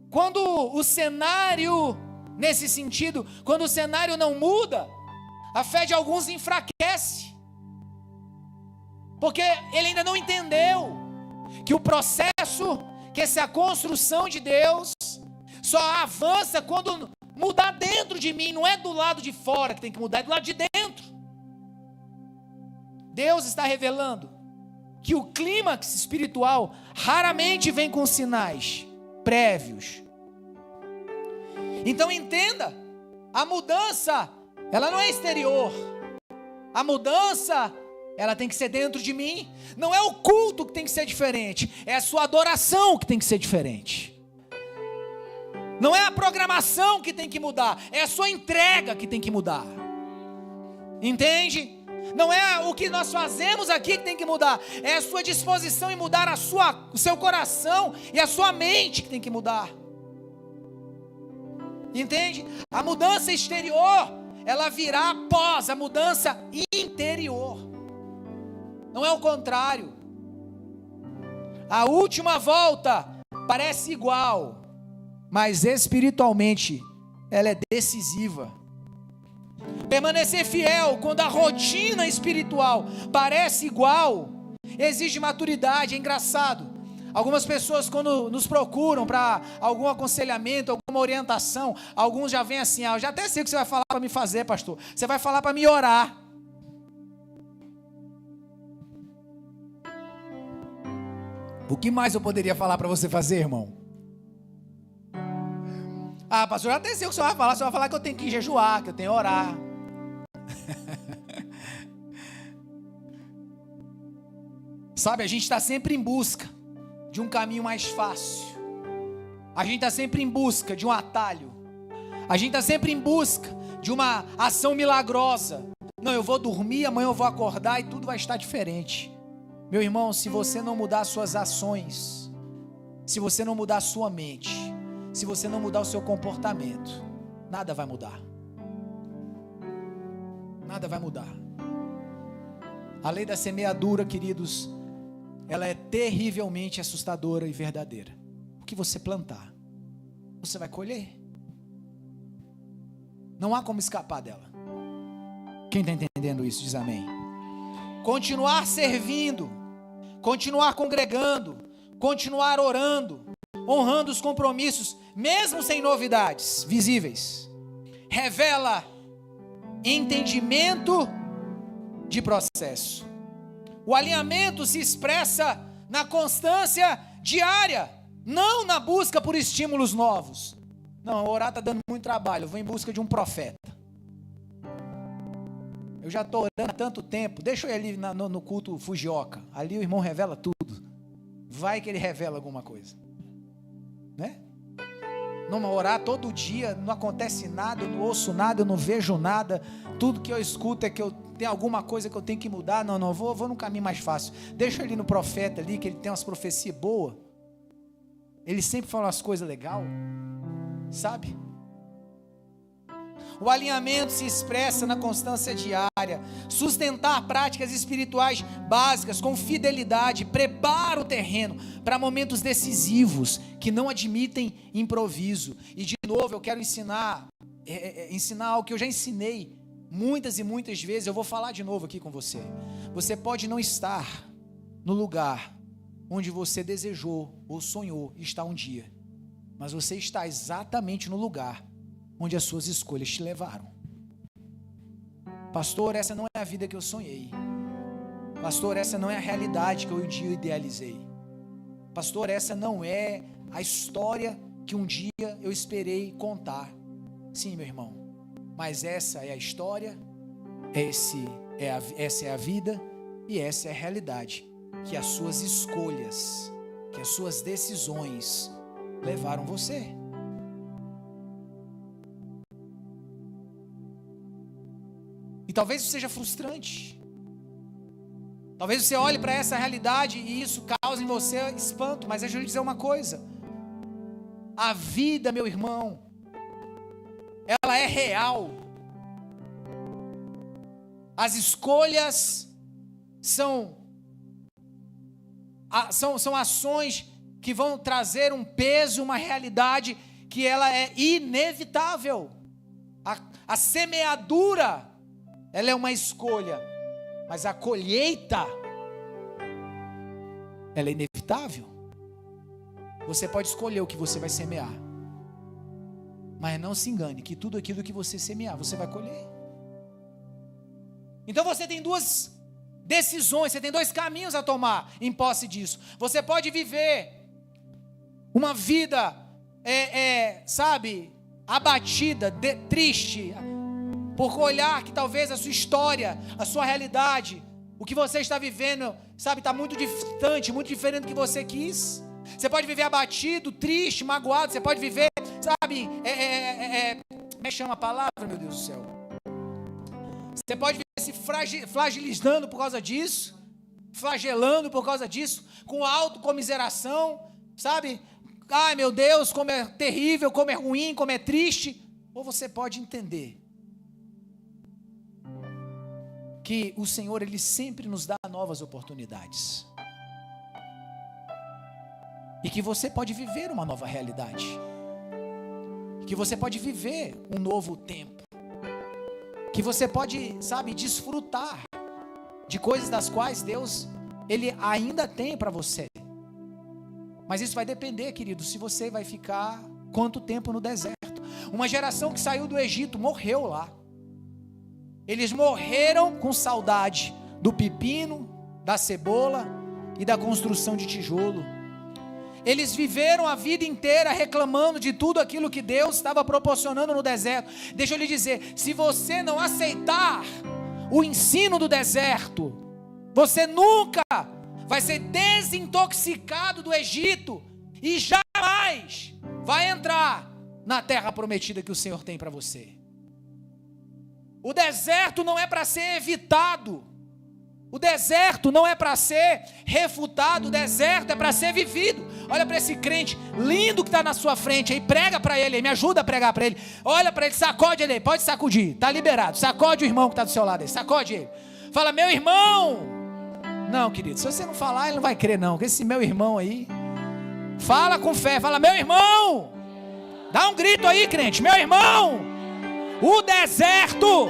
Quando o cenário, nesse sentido, quando o cenário não muda, a fé de alguns enfraquece, porque ele ainda não entendeu que o processo, que essa construção de Deus, só avança quando mudar dentro de mim, não é do lado de fora que tem que mudar, é do lado de dentro. Deus está revelando que o clímax espiritual raramente vem com sinais prévios. Então entenda, a mudança, ela não é exterior. A mudança, ela tem que ser dentro de mim. Não é o culto que tem que ser diferente, é a sua adoração que tem que ser diferente. Não é a programação que tem que mudar, é a sua entrega que tem que mudar. Entende? Não é o que nós fazemos aqui que tem que mudar, é a sua disposição em mudar o seu coração e a sua mente que tem que mudar. Entende? A mudança exterior, ela virá após a mudança interior. Não é o contrário. A última volta parece igual, mas espiritualmente ela é decisiva. Permanecer fiel quando a rotina espiritual parece igual, exige maturidade. É engraçado, algumas pessoas quando nos procuram para algum aconselhamento, alguma orientação, alguns já vêm assim: eu já até sei o que você vai falar para me fazer, pastor, você vai falar para me orar. O que mais eu poderia falar para você fazer, irmão? Pastor, eu até sei o que você vai falar. Você vai falar que eu tenho que jejuar, que eu tenho que orar. Sabe, a gente está sempre em busca de um caminho mais fácil. A gente está sempre em busca de um atalho. A gente está sempre em busca de uma ação milagrosa. Não, eu vou dormir, amanhã eu vou acordar e tudo vai estar diferente. Meu irmão, se você não mudar suas ações, se você não mudar a sua mente, se você não mudar o seu comportamento, nada vai mudar. Nada vai mudar. A lei da semeadura, queridos, ela é terrivelmente assustadora e verdadeira. O que você plantar, você vai colher. Não há como escapar dela. Quem está entendendo isso, diz amém. Continuar servindo, continuar congregando, continuar orando, honrando os compromissos, mesmo sem novidades visíveis, revela entendimento de processo. O alinhamento se expressa na constância diária, não na busca por estímulos novos. Não, orar está dando muito trabalho, eu vou em busca de um profeta. Eu já estou orando há tanto tempo, deixa eu ir ali no culto Fujioka, ali o irmão revela tudo. Vai que ele revela alguma coisa, né? Não, orar todo dia, não acontece nada, eu não ouço nada, eu não vejo nada, tudo que eu escuto é que eu tenho alguma coisa que eu tenho que mudar. Não, vou num caminho mais fácil. Deixa eu ir no profeta ali, que ele tem umas profecias boas, ele sempre fala umas coisas legais, sabe? O alinhamento se expressa na constância diária. Sustentar práticas espirituais básicas com fidelidade prepara o terreno para momentos decisivos que não admitem improviso. E de novo eu quero ensinar algo que eu já ensinei muitas e muitas vezes. Eu vou falar de novo aqui com você. Você pode não estar no lugar onde você desejou ou sonhou estar um dia, mas você está exatamente no lugar onde as suas escolhas te levaram. Pastor, essa não é a vida que eu sonhei. Pastor, essa não é a realidade que eu um dia idealizei. Pastor, essa não é a história que um dia eu esperei contar. Sim, meu irmão, mas essa é a história, essa é a vida e essa é a realidade que as suas escolhas, que as suas decisões levaram você. E talvez isso seja frustrante. Talvez você olhe para essa realidade e isso cause em você espanto. Mas deixa eu lhe dizer uma coisa. A vida, meu irmão, ela é real. As escolhas são ações que vão trazer um peso, uma realidade que ela é inevitável. A semeadura, ela é uma escolha, mas a colheita, ela é inevitável. Você pode escolher o que você vai semear, mas não se engane que tudo aquilo que você semear, você vai colher. Então você tem duas decisões, você tem dois caminhos a tomar em posse disso. Você pode viver uma vida, abatida, triste, por olhar que talvez a sua história, a sua realidade, o que você está vivendo, está muito distante, muito diferente do que você quis. Você pode viver abatido, triste, magoado. Você pode viver, como é que chama a palavra, meu Deus do céu? Você pode viver se fragilizando por causa disso, flagelando por causa disso, com autocomiseração, ai meu Deus, como é terrível, como é ruim, como é triste. Ou você pode entender que o Senhor, Ele sempre nos dá novas oportunidades. E que você pode viver uma nova realidade. Que você pode viver um novo tempo. Que você pode, desfrutar de coisas das quais Deus, Ele ainda tem para você. Mas isso vai depender, querido, se você vai ficar quanto tempo no deserto. Uma geração que saiu do Egito morreu lá. Eles morreram com saudade do pepino, da cebola e da construção de tijolo. Eles viveram a vida inteira reclamando de tudo aquilo que Deus estava proporcionando no deserto. Deixa eu lhe dizer, se você não aceitar o ensino do deserto, você nunca vai ser desintoxicado do Egito e jamais vai entrar na terra prometida que o Senhor tem para você. O deserto não é para ser evitado. O deserto não é para ser refutado. O deserto é para ser vivido. Olha para esse crente lindo que está na sua frente aí. Prega para ele aí. Me ajuda a pregar para ele. Olha para ele, sacode ele aí. Pode sacudir, está liberado. Sacode o irmão que está do seu lado aí. Sacode ele. Fala, meu irmão. Não, querido, se você não falar, ele não vai crer não. Porque esse meu irmão aí, fala com fé. Fala, meu irmão. Dá um grito aí, crente. Meu irmão. O deserto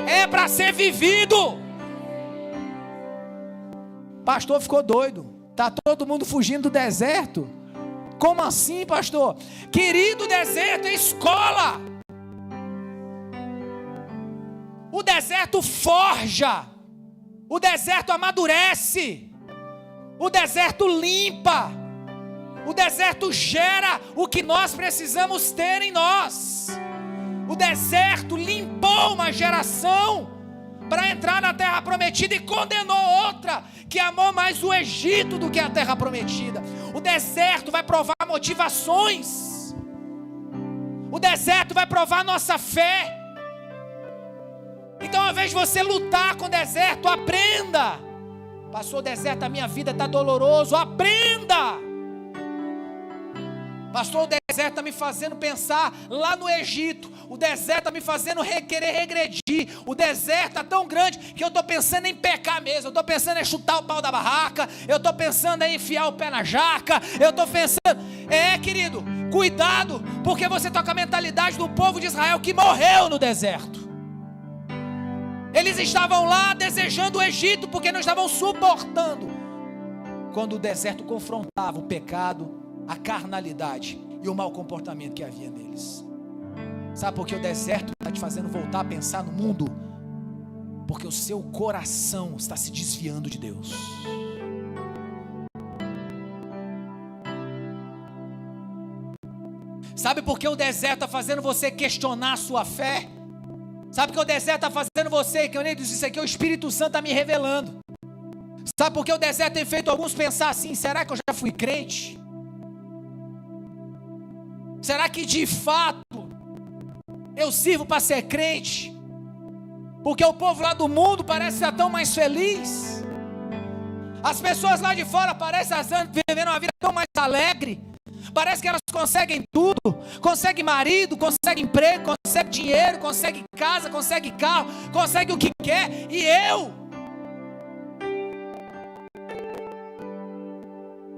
é para ser vivido. Pastor ficou doido. Está todo mundo fugindo do deserto. Como assim, pastor? Querido, o deserto é escola. O deserto forja. O deserto amadurece. O deserto limpa. O deserto gera o que nós precisamos ter em nós. O deserto limpou uma geração para entrar na terra prometida e condenou outra que amou mais o Egito do que a terra prometida. O deserto vai provar motivações. O deserto vai provar nossa fé. Então, ao invés de você lutar com o deserto, aprenda. Passou o deserto, a minha vida está doloroso. Aprenda. Pastor, o deserto está me fazendo pensar lá no Egito. O deserto está me fazendo querer regredir. O deserto está tão grande que eu estou pensando em pecar mesmo. Eu estou pensando em chutar o pau da barraca. Eu estou pensando em enfiar o pé na jaca. Eu estou pensando... querido, cuidado, porque você está com a mentalidade do povo de Israel que morreu no deserto. Eles estavam lá desejando o Egito porque não estavam suportando quando o deserto confrontava o pecado, a carnalidade e o mau comportamento que havia neles. Sabe por que o deserto está te fazendo voltar a pensar no mundo? Porque o seu coração está se desviando de Deus. Sabe por que o deserto está fazendo você questionar a sua fé? Sabe por que o deserto está fazendo você, que eu nem disse isso aqui, o Espírito Santo está me revelando. Sabe por que o deserto tem feito alguns pensar assim, será que eu já fui crente? Será que de fato eu sirvo para ser crente? Porque o povo lá do mundo parece estar tão mais feliz. As pessoas lá de fora parecem estar vivendo uma vida tão mais alegre. Parece que elas conseguem tudo. Conseguem marido, conseguem emprego, conseguem dinheiro, conseguem casa, conseguem carro, conseguem o que quer. E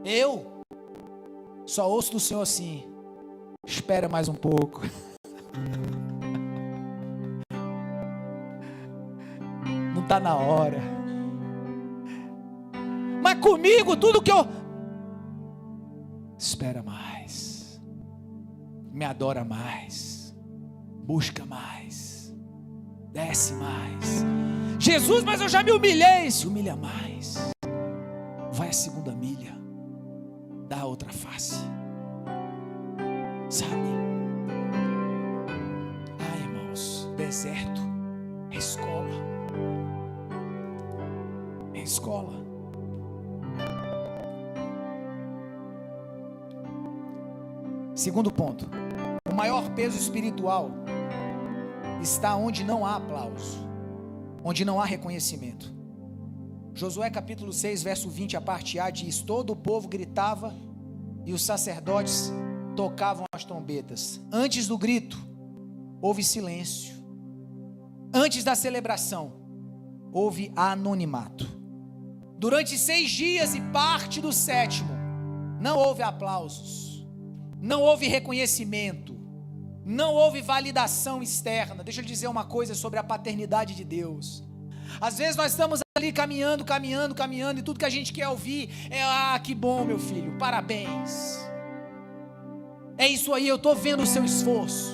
eu só ouço do Senhor assim: espera mais um pouco. Não está na hora. Mas comigo, tudo que eu... Espera mais. Me adora mais. Busca mais. Desce mais. Jesus, mas eu já me humilhei. Se humilha mais. Vai a segunda milha. Dá a outra face. Sabe? Irmãos, deserto é escola. É escola. Segundo ponto, o maior peso espiritual está onde não há aplauso, onde não há reconhecimento. Josué capítulo 6, verso 20, a parte A diz: todo o povo gritava e os sacerdotes tocavam as trombetas. Antes do grito, houve silêncio. Antes da celebração, houve anonimato. Durante 6 dias e parte do 7º, não houve aplausos. Não houve reconhecimento, não houve validação externa. Deixa eu dizer uma coisa sobre a paternidade de Deus. Às vezes nós estamos ali caminhando, e tudo que a gente quer ouvir é: que bom, meu filho, parabéns. É isso aí, eu estou vendo o seu esforço.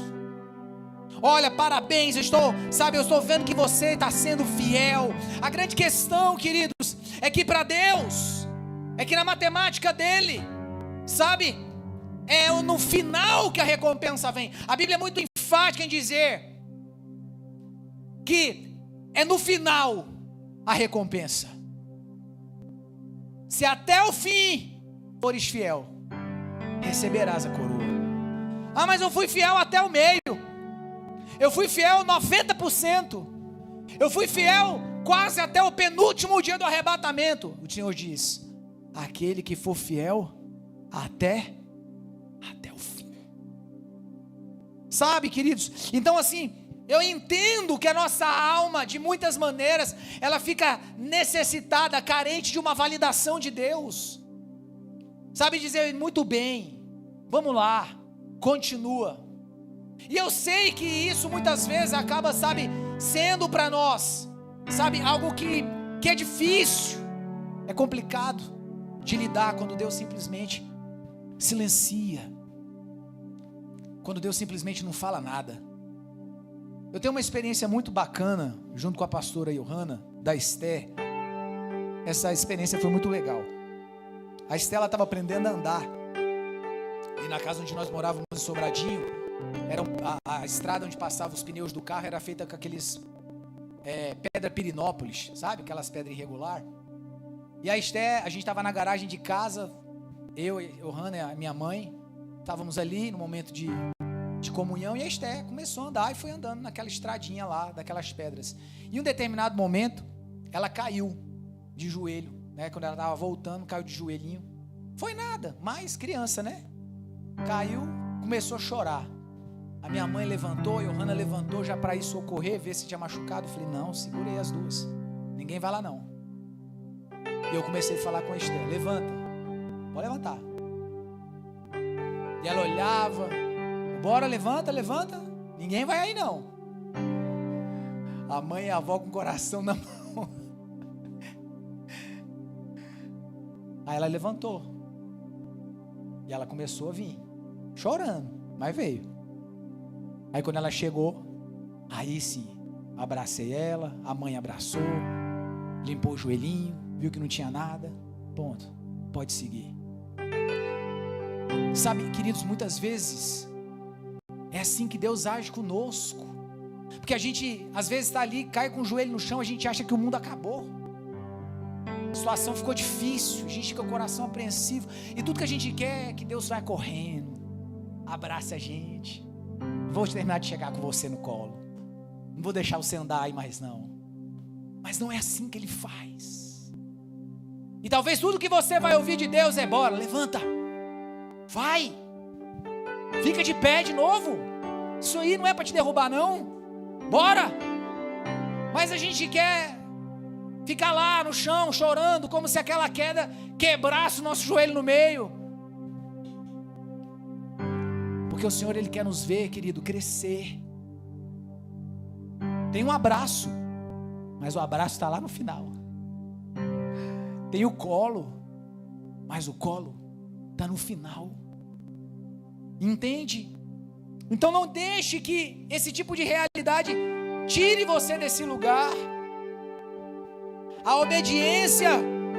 Olha, parabéns, eu estou vendo que você está sendo fiel. A grande questão, queridos, é que para Deus, é que na matemática dele, sabe, é no final que a recompensa vem. A Bíblia é muito enfática em dizer que é no final a recompensa. Se até o fim fores fiel, receberás a coroa. Mas eu fui fiel até o meio. Eu fui fiel 90%. Eu fui fiel quase até o penúltimo dia do arrebatamento. O Senhor diz: aquele que for fiel até o fim. Sabe, queridos? Então assim, eu entendo que a nossa alma, de muitas maneiras, ela fica necessitada, carente de uma validação de Deus. Sabe dizer: muito bem, vamos lá, continua. E eu sei que isso muitas vezes acaba, sendo para nós, algo que é difícil, é complicado de lidar quando Deus simplesmente silencia, quando Deus simplesmente não fala nada. Eu tenho uma experiência muito bacana, junto com a pastora Johanna, da Esté. Essa experiência foi muito legal. A Esté, ela estava aprendendo a andar, e na casa onde nós morávamos, em Sobradinho, a estrada onde passavam os pneus do carro era feita com aqueles pedra pirinópolis, sabe? Aquelas pedras irregular. E a Esté, a gente estava na garagem de casa, eu e Johanna, minha mãe, estávamos ali no momento de comunhão, e a Esté começou a andar e foi andando naquela estradinha lá, daquelas pedras. E em um determinado momento, ela caiu de joelho, né? Quando ela estava voltando, caiu de joelhinho. Foi nada, mas criança, né? caiu, começou a chorar. A minha mãe levantou, a Johanna levantou já para ir socorrer, ver se tinha machucado. Eu falei, não, segurei as duas, ninguém vai lá não. E eu comecei a falar com a Esther, levanta, pode levantar. E ela olhava, bora, levanta, levanta, ninguém vai aí não. A mãe e a avó com o coração na mão. Aí ela levantou. E ela começou a vir, chorando, mas veio. Aí quando ela chegou, aí sim, abracei ela, a mãe abraçou, limpou o joelhinho, viu que não tinha nada, ponto, pode seguir. Sabe, queridos, muitas vezes é assim que Deus age conosco, porque a gente às vezes está ali, cai com o joelho no chão, a gente acha que o mundo acabou, a situação ficou difícil, a gente fica com o coração apreensivo, e tudo que a gente quer é que Deus vai correndo, abraça a gente, vou terminar de chegar com você no colo, não vou deixar você andar aí mais não. Mas não é assim que Ele faz. E talvez tudo que você vai ouvir de Deus é: bora, levanta, vai, fica de pé de novo, isso aí não é para te derrubar não, bora. Mas a gente quer ficar lá no chão chorando, como se aquela queda quebrasse o nosso joelho no meio. Porque o Senhor, Ele quer nos ver, querido, crescer. Tem um abraço, mas o abraço está lá no final. Tem o colo, mas o colo está no final. Entende? Então não deixe que esse tipo de realidade tire você desse lugar. A obediência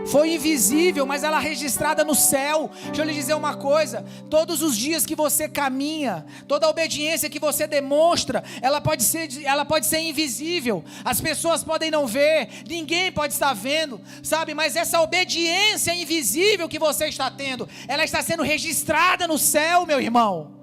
foi invisível, mas ela é registrada no céu. Deixa eu lhe dizer uma coisa: todos os dias que você caminha, toda a obediência que você demonstra, ela pode ser invisível, as pessoas podem não ver, ninguém pode estar vendo, sabe, mas essa obediência invisível que você está tendo, ela está sendo registrada no céu, meu irmão.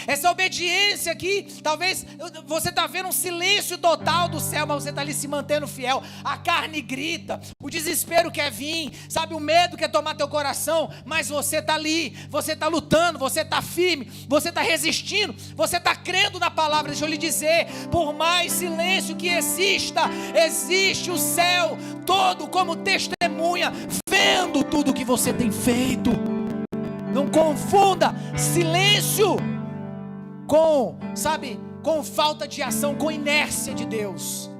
Essa obediência aqui, talvez você está vendo um silêncio total do céu, mas você está ali se mantendo fiel. A carne grita, o desespero quer vir, sabe, o medo quer tomar teu coração, mas você está ali, você está lutando, você está firme, você está resistindo, você está crendo na palavra. Deixa eu lhe dizer, por mais silêncio que exista, existe o céu todo como testemunha, vendo tudo que você tem feito. Não confunda silêncio com falta de ação, com inércia de Deus.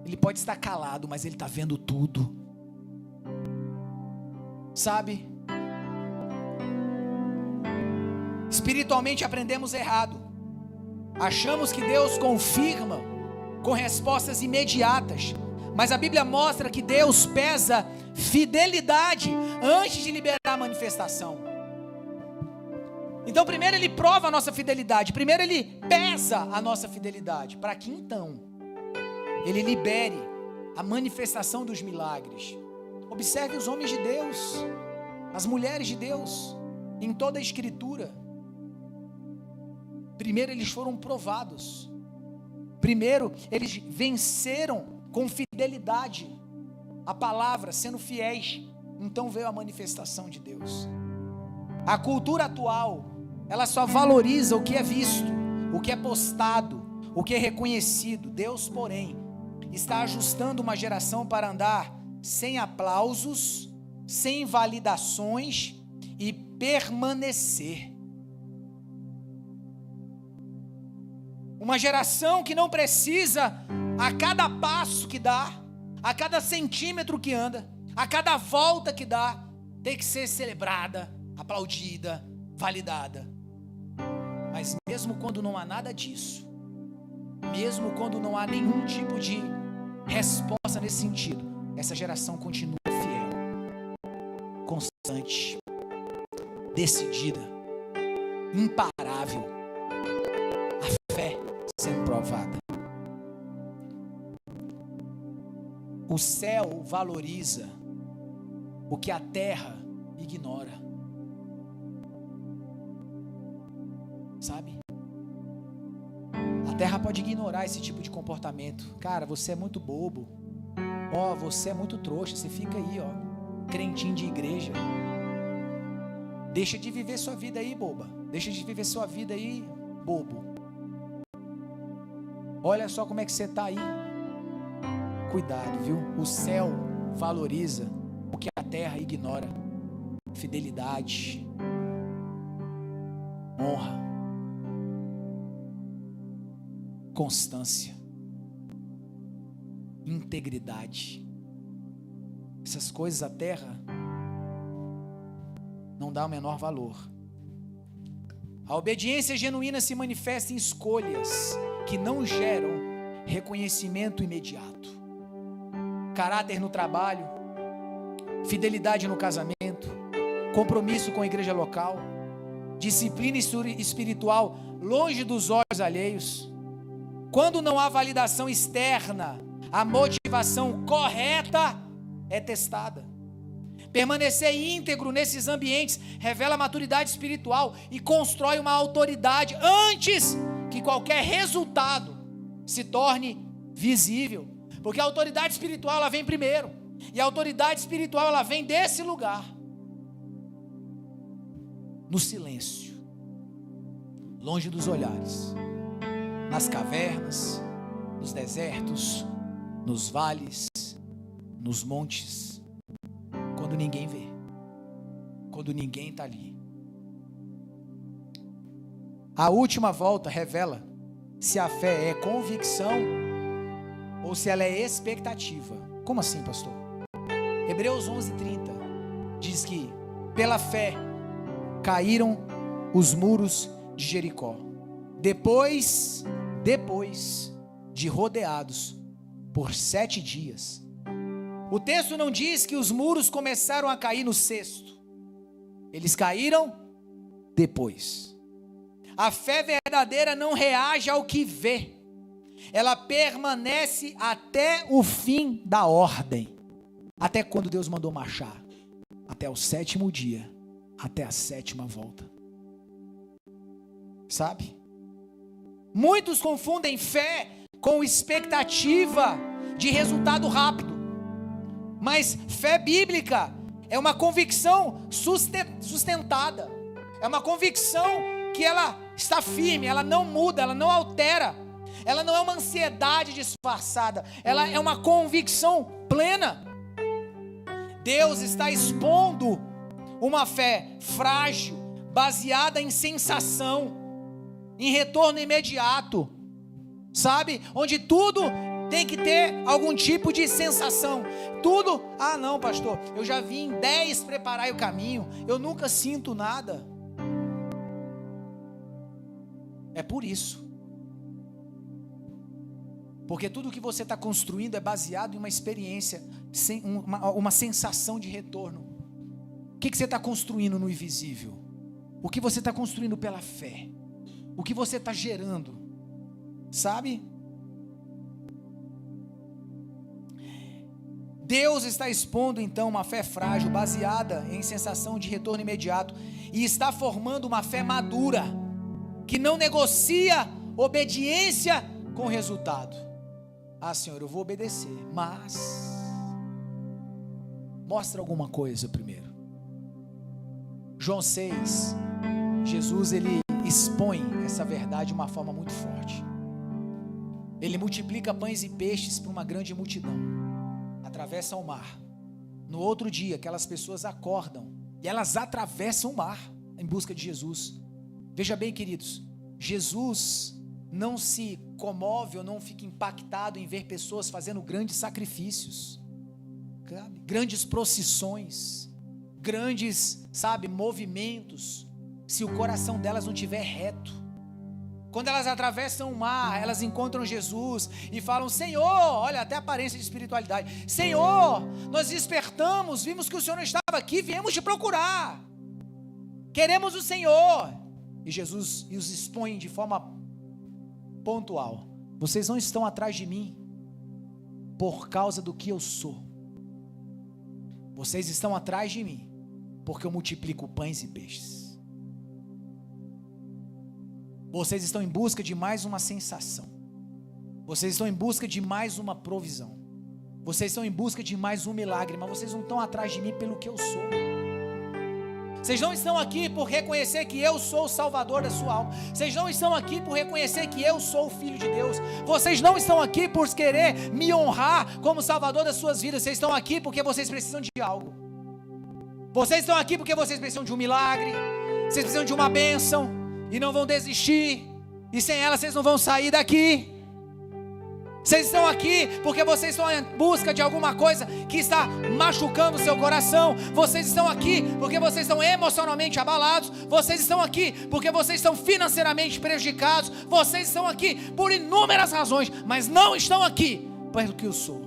Ele pode estar calado, mas Ele está vendo tudo, sabe? Espiritualmente aprendemos errado, achamos que Deus confirma com respostas imediatas, mas a Bíblia mostra que Deus pesa fidelidade antes de liberar a manifestação. Então primeiro Ele prova a nossa fidelidade, primeiro Ele pesa a nossa fidelidade, para que então Ele libere a manifestação dos milagres. Observe os homens de Deus, as mulheres de Deus, em toda a Escritura. Primeiro eles foram provados, primeiro eles venceram com fidelidade a palavra, sendo fiéis, então veio a manifestação de Deus. A cultura atual, ela só valoriza o que é visto, o que é postado, o que é reconhecido. Deus, porém, está ajustando uma geração para andar sem aplausos, sem validações e permanecer. Uma geração que não precisa, a cada passo que dá, a cada centímetro que anda, a cada volta que dá, tem que ser celebrada, aplaudida, validada. Mas mesmo quando não há nada disso, mesmo quando não há nenhum tipo de resposta nesse sentido, essa geração continua fiel, constante, decidida, imparável, a fé sendo provada. O céu valoriza o que a terra ignora. Sabe? A terra pode ignorar esse tipo de comportamento. Cara, você é muito bobo. Você é muito trouxa. Você fica aí, crentinho de igreja. Deixa de viver sua vida aí, boba. Deixa de viver sua vida aí, bobo. Olha só como é que você está aí. Cuidado, viu? O céu valoriza o que a terra ignora. Fidelidade, honra, constância, integridade. Essas coisas a terra não dá o menor valor. A obediência genuína se manifesta em escolhas que não geram reconhecimento imediato. Caráter no trabalho, fidelidade no casamento, compromisso com a igreja local, disciplina espiritual longe dos olhos alheios. Quando não há validação externa, a motivação correta é testada. Permanecer íntegro nesses ambientes revela maturidade espiritual e constrói uma autoridade antes que qualquer resultado se torne visível. Porque a autoridade espiritual ela vem primeiro. E a autoridade espiritual ela vem desse lugar. No silêncio, longe dos olhares, nas cavernas, nos desertos, nos vales, nos montes, quando ninguém vê, quando ninguém está ali. A última volta revela se a fé é convicção ou se ela é expectativa. Como assim, pastor? Hebreus 11:30 diz que pela fé caíram os muros de Jericó, depois de rodeados por 7 dias. O texto não diz que os muros começaram a cair no sexto, eles caíram depois. A fé verdadeira não reage ao que vê, ela permanece até o fim da ordem. Até quando Deus mandou marchar? Até o 7º dia, até a 7ª volta. Sabe? Muitos confundem fé com expectativa de resultado rápido. Mas fé bíblica é uma convicção sustentada. É uma convicção que ela está firme, ela não muda, ela não altera. Ela não é uma ansiedade disfarçada, ela é uma convicção plena. Deus está expondo uma fé frágil, baseada em sensação, em retorno imediato, sabe? Onde tudo tem que ter algum tipo de sensação. Tudo, não pastor, eu já vi em 10 preparar o caminho, eu nunca sinto nada. É por isso. Porque tudo que você está construindo é baseado em uma experiência, uma sensação de retorno. O que você está construindo no invisível? O que você está construindo pela fé? O que você está gerando? Sabe? Deus está expondo então uma fé frágil, baseada em sensação de retorno imediato, e está formando uma fé madura, que não negocia obediência com resultado. Senhor, eu vou obedecer, mas mostra alguma coisa primeiro. João 6, Jesus ele expõe essa verdade de uma forma muito forte. Ele multiplica pães e peixes para uma grande multidão, atravessa o mar. No outro dia, aquelas pessoas acordam e elas atravessam o mar em busca de Jesus. Veja bem, queridos, Jesus não se comove ou não fica impactado em ver pessoas fazendo grandes sacrifícios, grandes procissões, grandes, movimentos, se o coração delas não estiver reto. Quando elas atravessam o mar, elas encontram Jesus e falam: Senhor, olha, até a aparência de espiritualidade, Senhor, nós despertamos, vimos que o Senhor não estava aqui, viemos te procurar, queremos o Senhor. E Jesus os expõe de forma pontual: vocês não estão atrás de mim por causa do que eu sou, vocês estão atrás de mim porque eu multiplico pães e peixes. Vocês estão em busca de mais uma sensação, vocês estão em busca de mais uma provisão, vocês estão em busca de mais um milagre, mas vocês não estão atrás de mim pelo que eu sou. Vocês não estão aqui por reconhecer que eu sou o Salvador da sua alma. Vocês não estão aqui por reconhecer que eu sou o Filho de Deus. Vocês não estão aqui por querer me honrar como Salvador das suas vidas. Vocês estão aqui porque vocês precisam de algo. Vocês estão aqui porque vocês precisam de um milagre. Vocês precisam de uma bênção. E não vão desistir. E sem ela vocês não vão sair daqui. Vocês estão aqui porque vocês estão em busca de alguma coisa que está machucando o seu coração. Vocês estão aqui porque vocês estão emocionalmente abalados. Vocês estão aqui porque vocês estão financeiramente prejudicados. Vocês estão aqui por inúmeras razões, mas não estão aqui pelo que eu sou.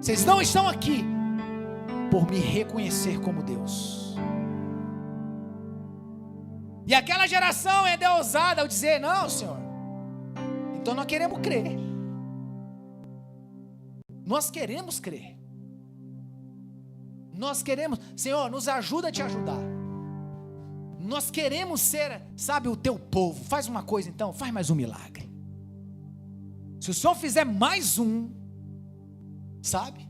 Vocês não estão aqui por me reconhecer como Deus. E aquela geração é endeusada ao dizer: não, Senhor, então nós queremos crer. Nós queremos crer. Nós queremos, Senhor, nos ajuda a te ajudar. Nós queremos ser, sabe, o teu povo. Faz uma coisa então, faz mais um milagre. Se o Senhor fizer mais um, sabe?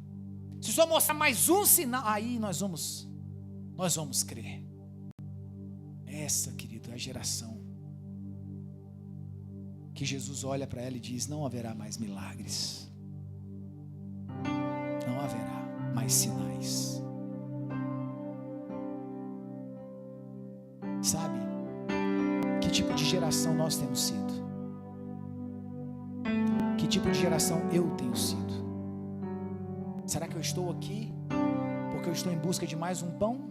Se o Senhor mostrar mais um sinal, aí nós vamos crer. Essa, querido, é a geração que Jesus olha para ela e diz: não haverá mais milagres, não haverá mais sinais. Sabe, que tipo de geração nós temos sido? Que tipo de geração eu tenho sido? Será que eu estou aqui porque eu estou em busca de mais um pão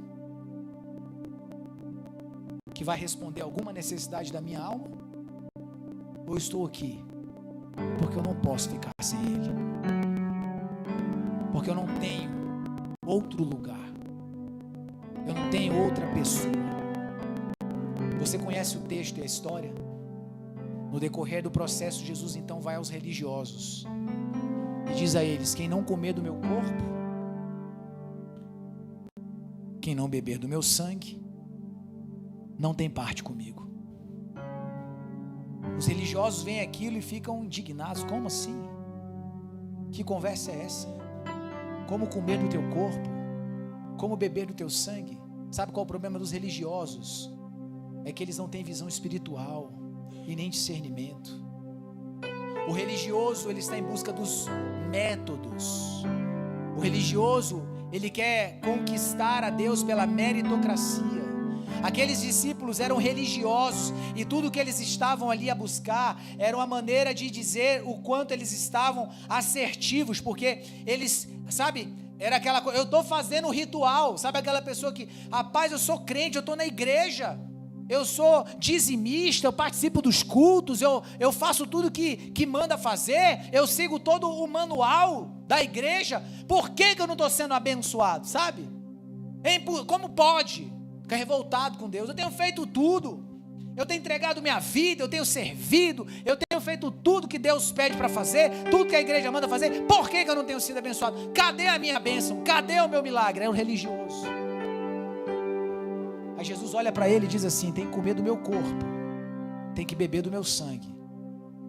que vai responder alguma necessidade da minha alma? Ou estou aqui porque eu não posso ficar sem Ele, porque eu não tenho outro lugar, eu não tenho outra pessoa? Você conhece o texto e a história? No decorrer do processo, Jesus então vai aos religiosos e diz a eles: quem não comer do meu corpo, quem não beber do meu sangue, não tem parte comigo. Os religiosos veem aquilo e ficam indignados. Como assim? Que conversa é essa? Como comer do teu corpo? Como beber do teu sangue? Sabe qual é o problema dos religiosos? É que eles não têm visão espiritual e nem discernimento. O religioso, ele está em busca dos métodos. O religioso, ele quer conquistar a Deus pela meritocracia. Aqueles discípulos eram religiosos e tudo que eles estavam ali a buscar era uma maneira de dizer o quanto eles estavam assertivos, porque eles, sabe, era aquela coisa: eu estou fazendo um ritual. Sabe aquela pessoa que, rapaz, eu sou crente, eu estou na igreja, eu sou dizimista, eu participo dos cultos, eu faço tudo que manda fazer, eu sigo todo o manual da igreja. Por que eu não estou sendo abençoado, sabe? Como pode? Fica revoltado com Deus. Eu tenho feito tudo, eu tenho entregado minha vida, eu tenho servido, eu tenho feito tudo que Deus pede para fazer, tudo que a igreja manda fazer. Por que eu não tenho sido abençoado? Cadê a minha bênção? Cadê o meu milagre? É um religioso. Aí Jesus olha para ele e diz assim: tem que comer do meu corpo, tem que beber do meu sangue.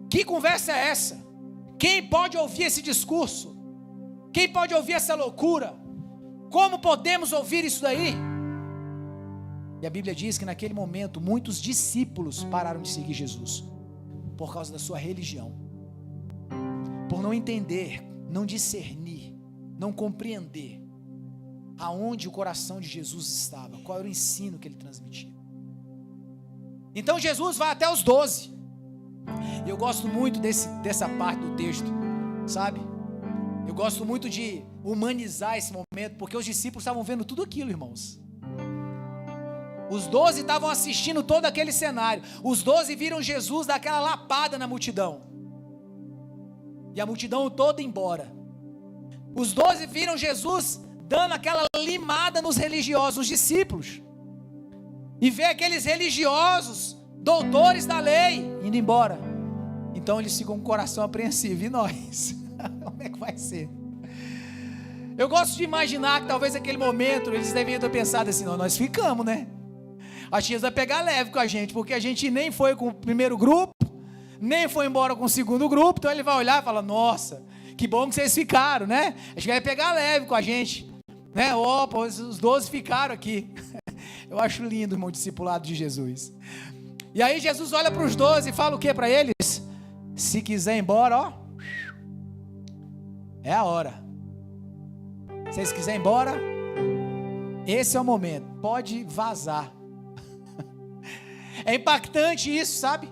Que conversa é essa? Quem pode ouvir esse discurso? Quem pode ouvir essa loucura? Como podemos ouvir isso daí? E a Bíblia diz que naquele momento muitos discípulos pararam de seguir Jesus por causa da sua religião, por não entender, não discernir, não compreender aonde o coração de Jesus estava, qual era o ensino que ele transmitia. Então Jesus vai até os 12. Eu gosto muito dessa parte do texto, sabe? Eu gosto muito de humanizar esse momento, porque os discípulos estavam vendo tudo aquilo, irmãos. Os 12 estavam assistindo todo aquele cenário. Os 12 viram Jesus dar aquela lapada na multidão, e a multidão toda embora. Os 12 viram Jesus dando aquela limada nos religiosos, os discípulos, e vê aqueles religiosos, doutores da lei, indo embora. Então eles ficam com o coração apreensivo. E nós? Como é que vai ser? Eu gosto de imaginar que talvez naquele momento eles deviam ter pensado assim: não, nós ficamos, né? Acho que Jesus vai pegar leve com a gente, porque a gente nem foi com o primeiro grupo, nem foi embora com o segundo grupo. Então ele vai olhar e falar: nossa, que bom que vocês ficaram, né? Acho que vai pegar leve com a gente. Né? Opa, os 12 ficaram aqui. Eu acho lindo, irmão, o discipulado de Jesus. E aí Jesus olha para os 12 e fala o que para eles? Se quiser ir embora, ó, é a hora. Se vocês quiserem ir embora, esse é o momento, pode vazar. É impactante isso, sabe?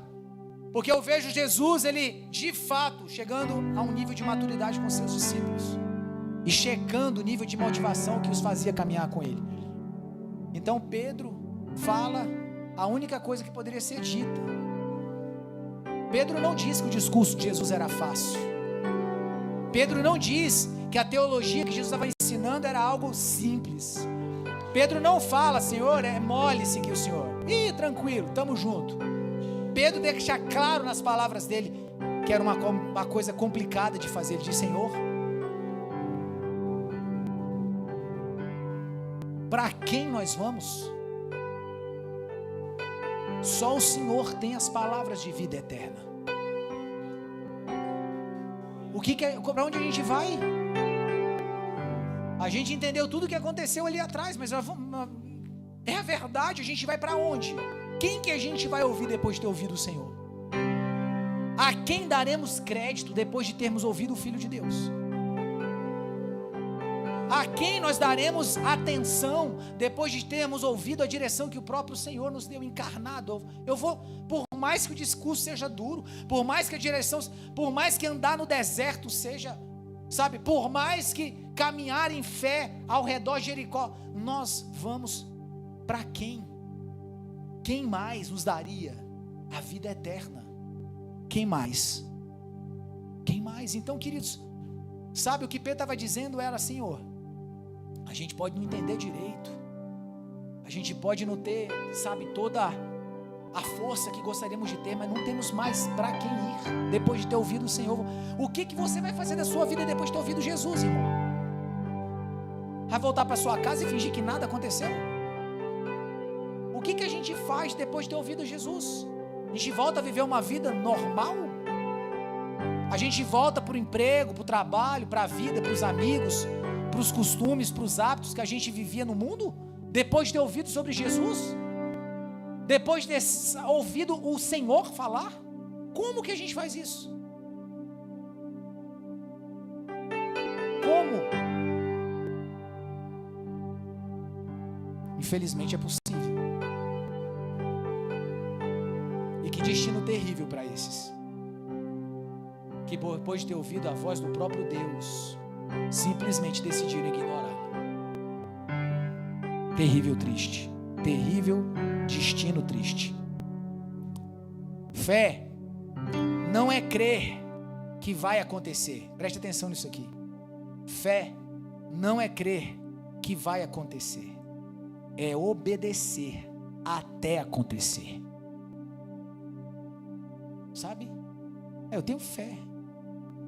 Porque eu vejo Jesus, ele de fato chegando a um nível de maturidade com seus discípulos e checando o nível de motivação que os fazia caminhar com ele. Então Pedro fala a única coisa que poderia ser dita. Pedro não diz que o discurso de Jesus era fácil. Pedro não diz que a teologia que Jesus estava ensinando era algo simples. Pedro não fala, Senhor, é mole seguir o Senhor. Ih, tranquilo, estamos junto. Pedro deixa claro nas palavras dele que era uma coisa complicada de fazer. Ele diz, Senhor, para quem nós vamos? Só o Senhor tem as palavras de vida eterna. Para onde a gente vai? A gente entendeu tudo o que aconteceu ali atrás, mas é a verdade, a gente vai para onde? Quem que a gente vai ouvir depois de ter ouvido o Senhor? A quem daremos crédito depois de termos ouvido o Filho de Deus? A quem nós daremos atenção depois de termos ouvido a direção que o próprio Senhor nos deu encarnado? Eu vou, por mais que o discurso seja duro, por mais que a direção, por mais que andar no deserto seja, sabe, por mais que caminhar em fé ao redor de Jericó, nós vamos para quem? Quem mais nos daria a vida eterna? Quem mais? Quem mais? Então, queridos, sabe o que Pedro estava dizendo era, Senhor, a gente pode não entender direito, a gente pode não ter, sabe, toda a força que gostaríamos de ter, mas não temos mais para quem ir, depois de ter ouvido o Senhor. O que você vai fazer da sua vida depois de ter ouvido Jesus, irmão? Vai voltar para sua casa e fingir que nada aconteceu? O que a gente faz depois de ter ouvido Jesus? A gente volta a viver uma vida normal? A gente volta para o emprego, para o trabalho, para a vida, para os amigos, para os costumes, para os hábitos que a gente vivia no mundo? Depois de ter ouvido sobre Jesus? Depois de ter ouvido o Senhor falar? Como que a gente faz isso? Como? Infelizmente é possível. E que destino terrível para esses que depois de ter ouvido a voz do próprio Deus simplesmente decidiram ignorá-lo. Terrível, triste. Terrível destino triste. Fé não é crer que vai acontecer. Preste atenção nisso aqui. Fé não é crer que vai acontecer. É obedecer até acontecer. Sabe? Eu tenho fé.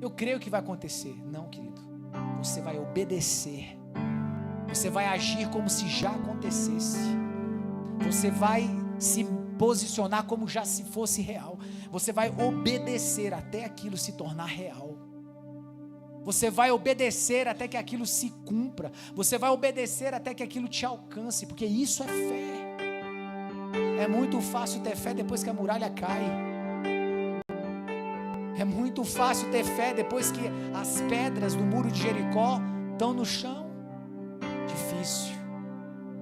Eu creio que vai acontecer. Não, querido. Você vai obedecer. Você vai agir como se já acontecesse. Você vai se posicionar como já se fosse real. Você vai obedecer até aquilo se tornar real. Você vai obedecer até que aquilo se cumpra. Você vai obedecer até que aquilo te alcance, porque isso é fé. É muito fácil ter fé depois que a muralha cai. É muito fácil ter fé depois que as pedras do muro de Jericó estão no chão. Difícil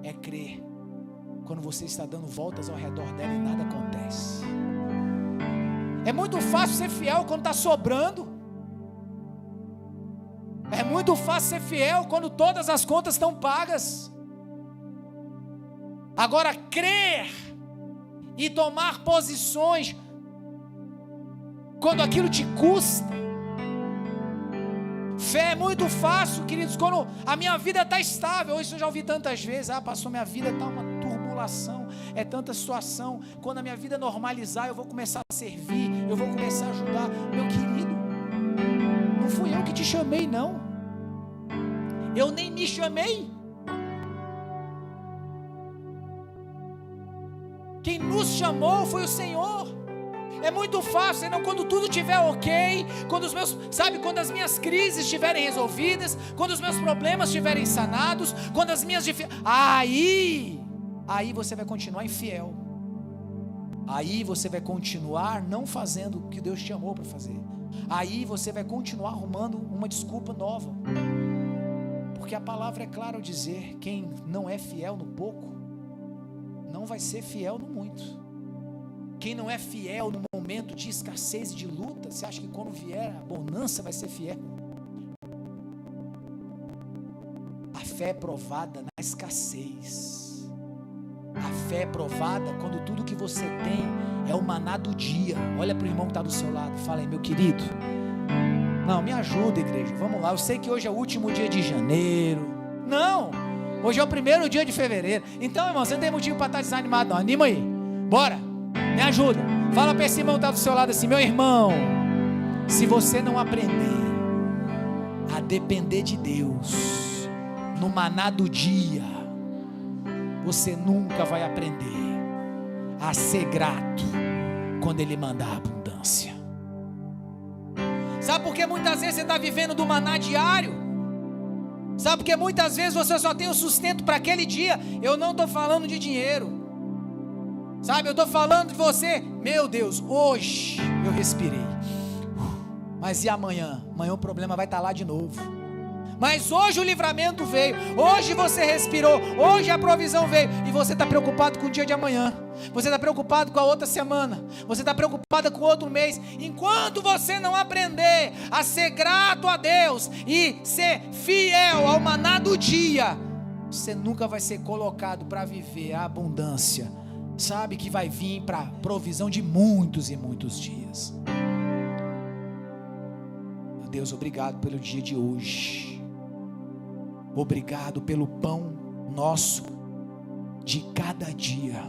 é crer quando você está dando voltas ao redor dela e nada acontece. É muito fácil ser fiel quando está sobrando. É muito fácil ser fiel quando todas as contas estão pagas. Agora, crer e tomar posições quando aquilo te custa. Fé é muito fácil, queridos, quando a minha vida está estável. Isso eu já ouvi tantas vezes. Pastor, minha vida está uma turbulação, é tanta situação. Quando a minha vida normalizar, eu vou começar a servir, eu vou começar a ajudar. Meu querido, não fui eu que te chamei, não. Eu nem me chamei. Quem nos chamou foi o Senhor. É muito fácil, Senhor, quando tudo estiver ok, quando as minhas crises estiverem resolvidas, quando os meus problemas estiverem sanados, quando as minhas aí você vai continuar infiel. Aí você vai continuar não fazendo o que Deus te chamou para fazer. Aí você vai continuar arrumando uma desculpa nova. Porque a palavra é clara ao dizer: quem não é fiel no pouco, não vai ser fiel no muito. Quem não é fiel no momento de escassez e de luta, você acha que quando vier a bonança vai ser fiel? A fé é provada na escassez. A fé é provada quando tudo que você tem é o maná do dia. Olha para o irmão que está do seu lado e fala: aí, meu querido, não, me ajuda, igreja, vamos lá. Eu sei que hoje é o último dia de janeiro. Não, hoje é o primeiro dia de fevereiro. Então, irmão, você não tem motivo para estar desanimado não. Anima aí, bora, me ajuda. Fala para esse irmão que está do seu lado assim: meu irmão, se você não aprender a depender de Deus no maná do dia, você nunca vai aprender a ser grato quando Ele mandar abundância. Sabe por que muitas vezes você está vivendo do maná diário? Sabe por que muitas vezes você só tem o sustento para aquele dia? Eu não estou falando de dinheiro, sabe, eu estou falando de você. Meu Deus, hoje eu respirei, mas e amanhã? Amanhã o problema vai estar lá de novo. Mas hoje o livramento veio, hoje você respirou, hoje a provisão veio, e você está preocupado com o dia de amanhã, você está preocupado com a outra semana, você está preocupado com o outro mês. Enquanto você não aprender a ser grato a Deus e ser fiel ao maná do dia, você nunca vai ser colocado para viver a abundância, sabe, que vai vir para provisão de muitos e muitos dias. Deus, obrigado pelo dia de hoje. Obrigado pelo pão nosso de cada dia.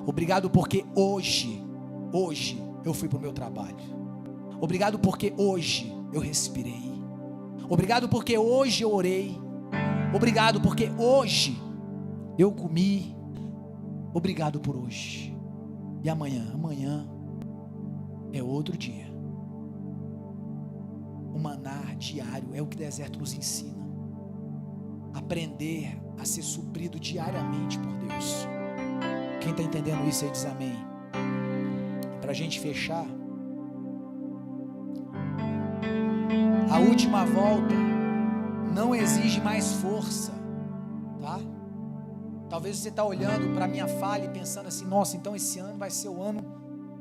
Obrigado porque hoje eu fui para o meu trabalho. Obrigado porque hoje eu respirei. Obrigado porque hoje eu orei. Obrigado porque hoje eu comi. Obrigado por hoje. E amanhã é outro dia. O maná diário é o que o deserto nos ensina. Aprender a ser suprido diariamente por Deus. Quem está entendendo isso aí diz amém. Para a gente fechar, a última volta não exige mais força, tá? Talvez você está olhando para a minha fala e pensando assim: nossa, então esse ano vai ser o ano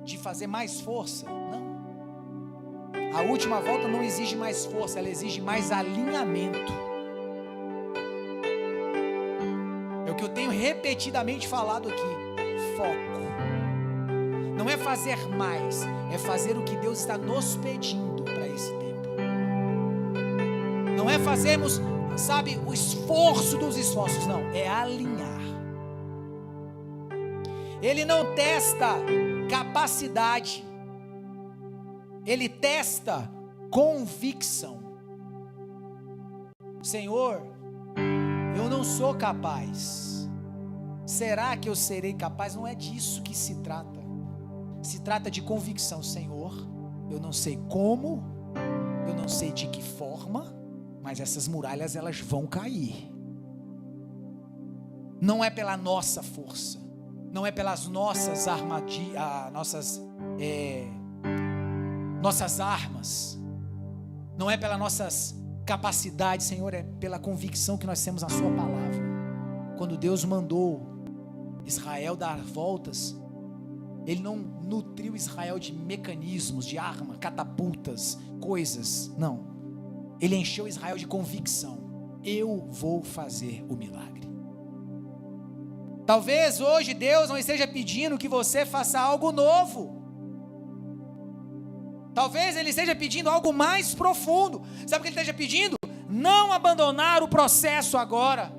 de fazer mais força. Não. A última volta não exige mais força, ela exige mais alinhamento. É o que eu tenho repetidamente falado aqui: foco. Não é fazer mais, é fazer o que Deus está nos pedindo para esse tempo. Não é fazermos, sabe, o esforço dos esforços, não, é alinhar. Ele não testa capacidade, Ele testa convicção. Senhor, eu não sou capaz. Será que eu serei capaz? Não é disso que se trata. Se trata de convicção. Senhor, eu não sei como, eu não sei de que forma, mas essas muralhas elas vão cair. Não é pela nossa força, não é pelas nossas nossas armas, não é pelas nossas capacidades, Senhor, é pela convicção que nós temos na sua palavra. Quando Deus mandou Israel dar voltas, Ele não nutriu Israel de mecanismos, de arma, catapultas, coisas, não. Ele encheu Israel de convicção: eu vou fazer o milagre. Talvez hoje Deus não esteja pedindo que você faça algo novo. Talvez Ele esteja pedindo algo mais profundo. Sabe o que Ele esteja pedindo? Não abandonar o processo agora.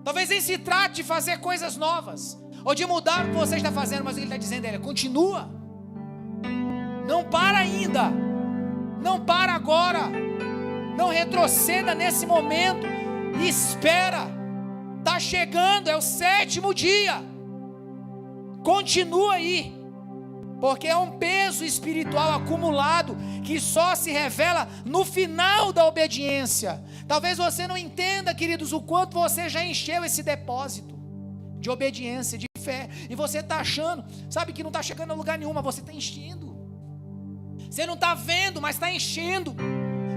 Talvez nem se trate de fazer coisas novas, ou de mudar o que você está fazendo, mas Ele está dizendo: Ele continua. Não para ainda. Não para agora. Não retroceda nesse momento. E espera. Está chegando, é o 7º dia. Continua aí. Porque é um peso espiritual acumulado que só se revela no final da obediência. Talvez você não entenda, queridos, o quanto você já encheu esse depósito de obediência, de fé, e você está achando, sabe, que não está chegando a lugar nenhum, mas você está enchendo. Você não está vendo, mas está enchendo.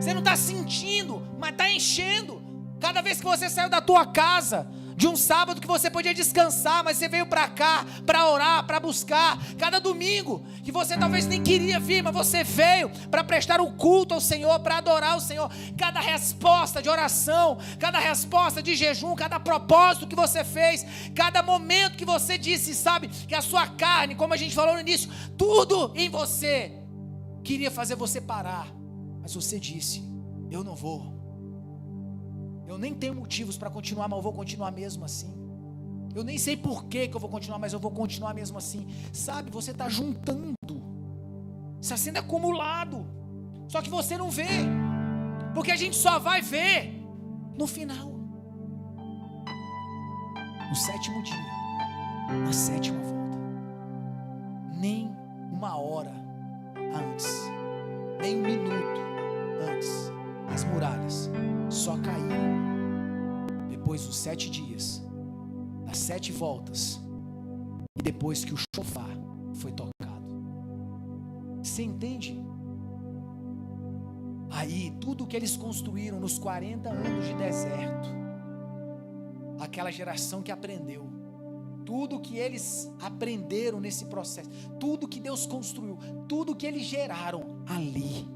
Você não está sentindo, mas está enchendo. Cada vez que você saiu da tua casa, de um sábado que você podia descansar, mas você veio para cá, para orar, para buscar. Cada domingo, que você talvez nem queria vir, mas você veio para prestar o culto ao Senhor, para adorar o Senhor. Cada resposta de oração, cada resposta de jejum, cada propósito que você fez, cada momento que você disse, sabe, que a sua carne, como a gente falou no início, tudo em você queria fazer você parar, mas você disse: eu não vou. Eu nem tenho motivos para continuar, mas eu vou continuar mesmo assim. Eu nem sei por que eu vou continuar, mas eu vou continuar mesmo assim. Sabe, você está juntando, está sendo acumulado, só que você não vê, porque a gente só vai ver no final, no sétimo dia, na sétima volta. Nem uma hora antes, nem um minuto antes, as muralhas só caíram depois dos 7 dias, das 7 voltas, e depois que o shofar foi tocado. Você entende? Aí tudo que eles construíram nos 40 anos de deserto, aquela geração que aprendeu, tudo que eles aprenderam nesse processo, tudo que Deus construiu, tudo que eles geraram ali,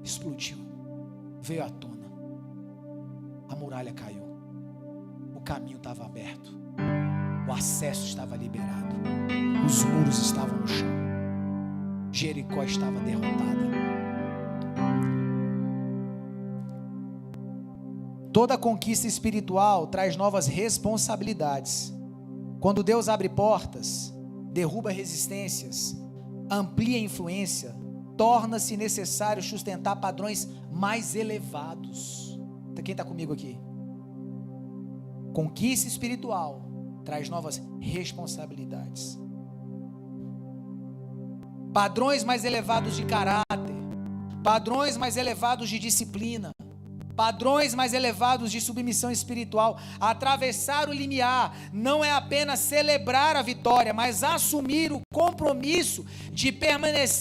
explodiu, veio à tona. A muralha caiu, o caminho estava aberto, o acesso estava liberado, os muros estavam no chão, Jericó estava derrotada. Toda conquista espiritual traz novas responsabilidades. Quando Deus abre portas, derruba resistências, amplia influência, torna-se necessário sustentar padrões mais elevados. Quem está comigo aqui? Conquista espiritual traz novas responsabilidades, padrões mais elevados de caráter, padrões mais elevados de disciplina, padrões mais elevados de submissão espiritual. Atravessar o limiar não é apenas celebrar a vitória, mas assumir o compromisso de permanecer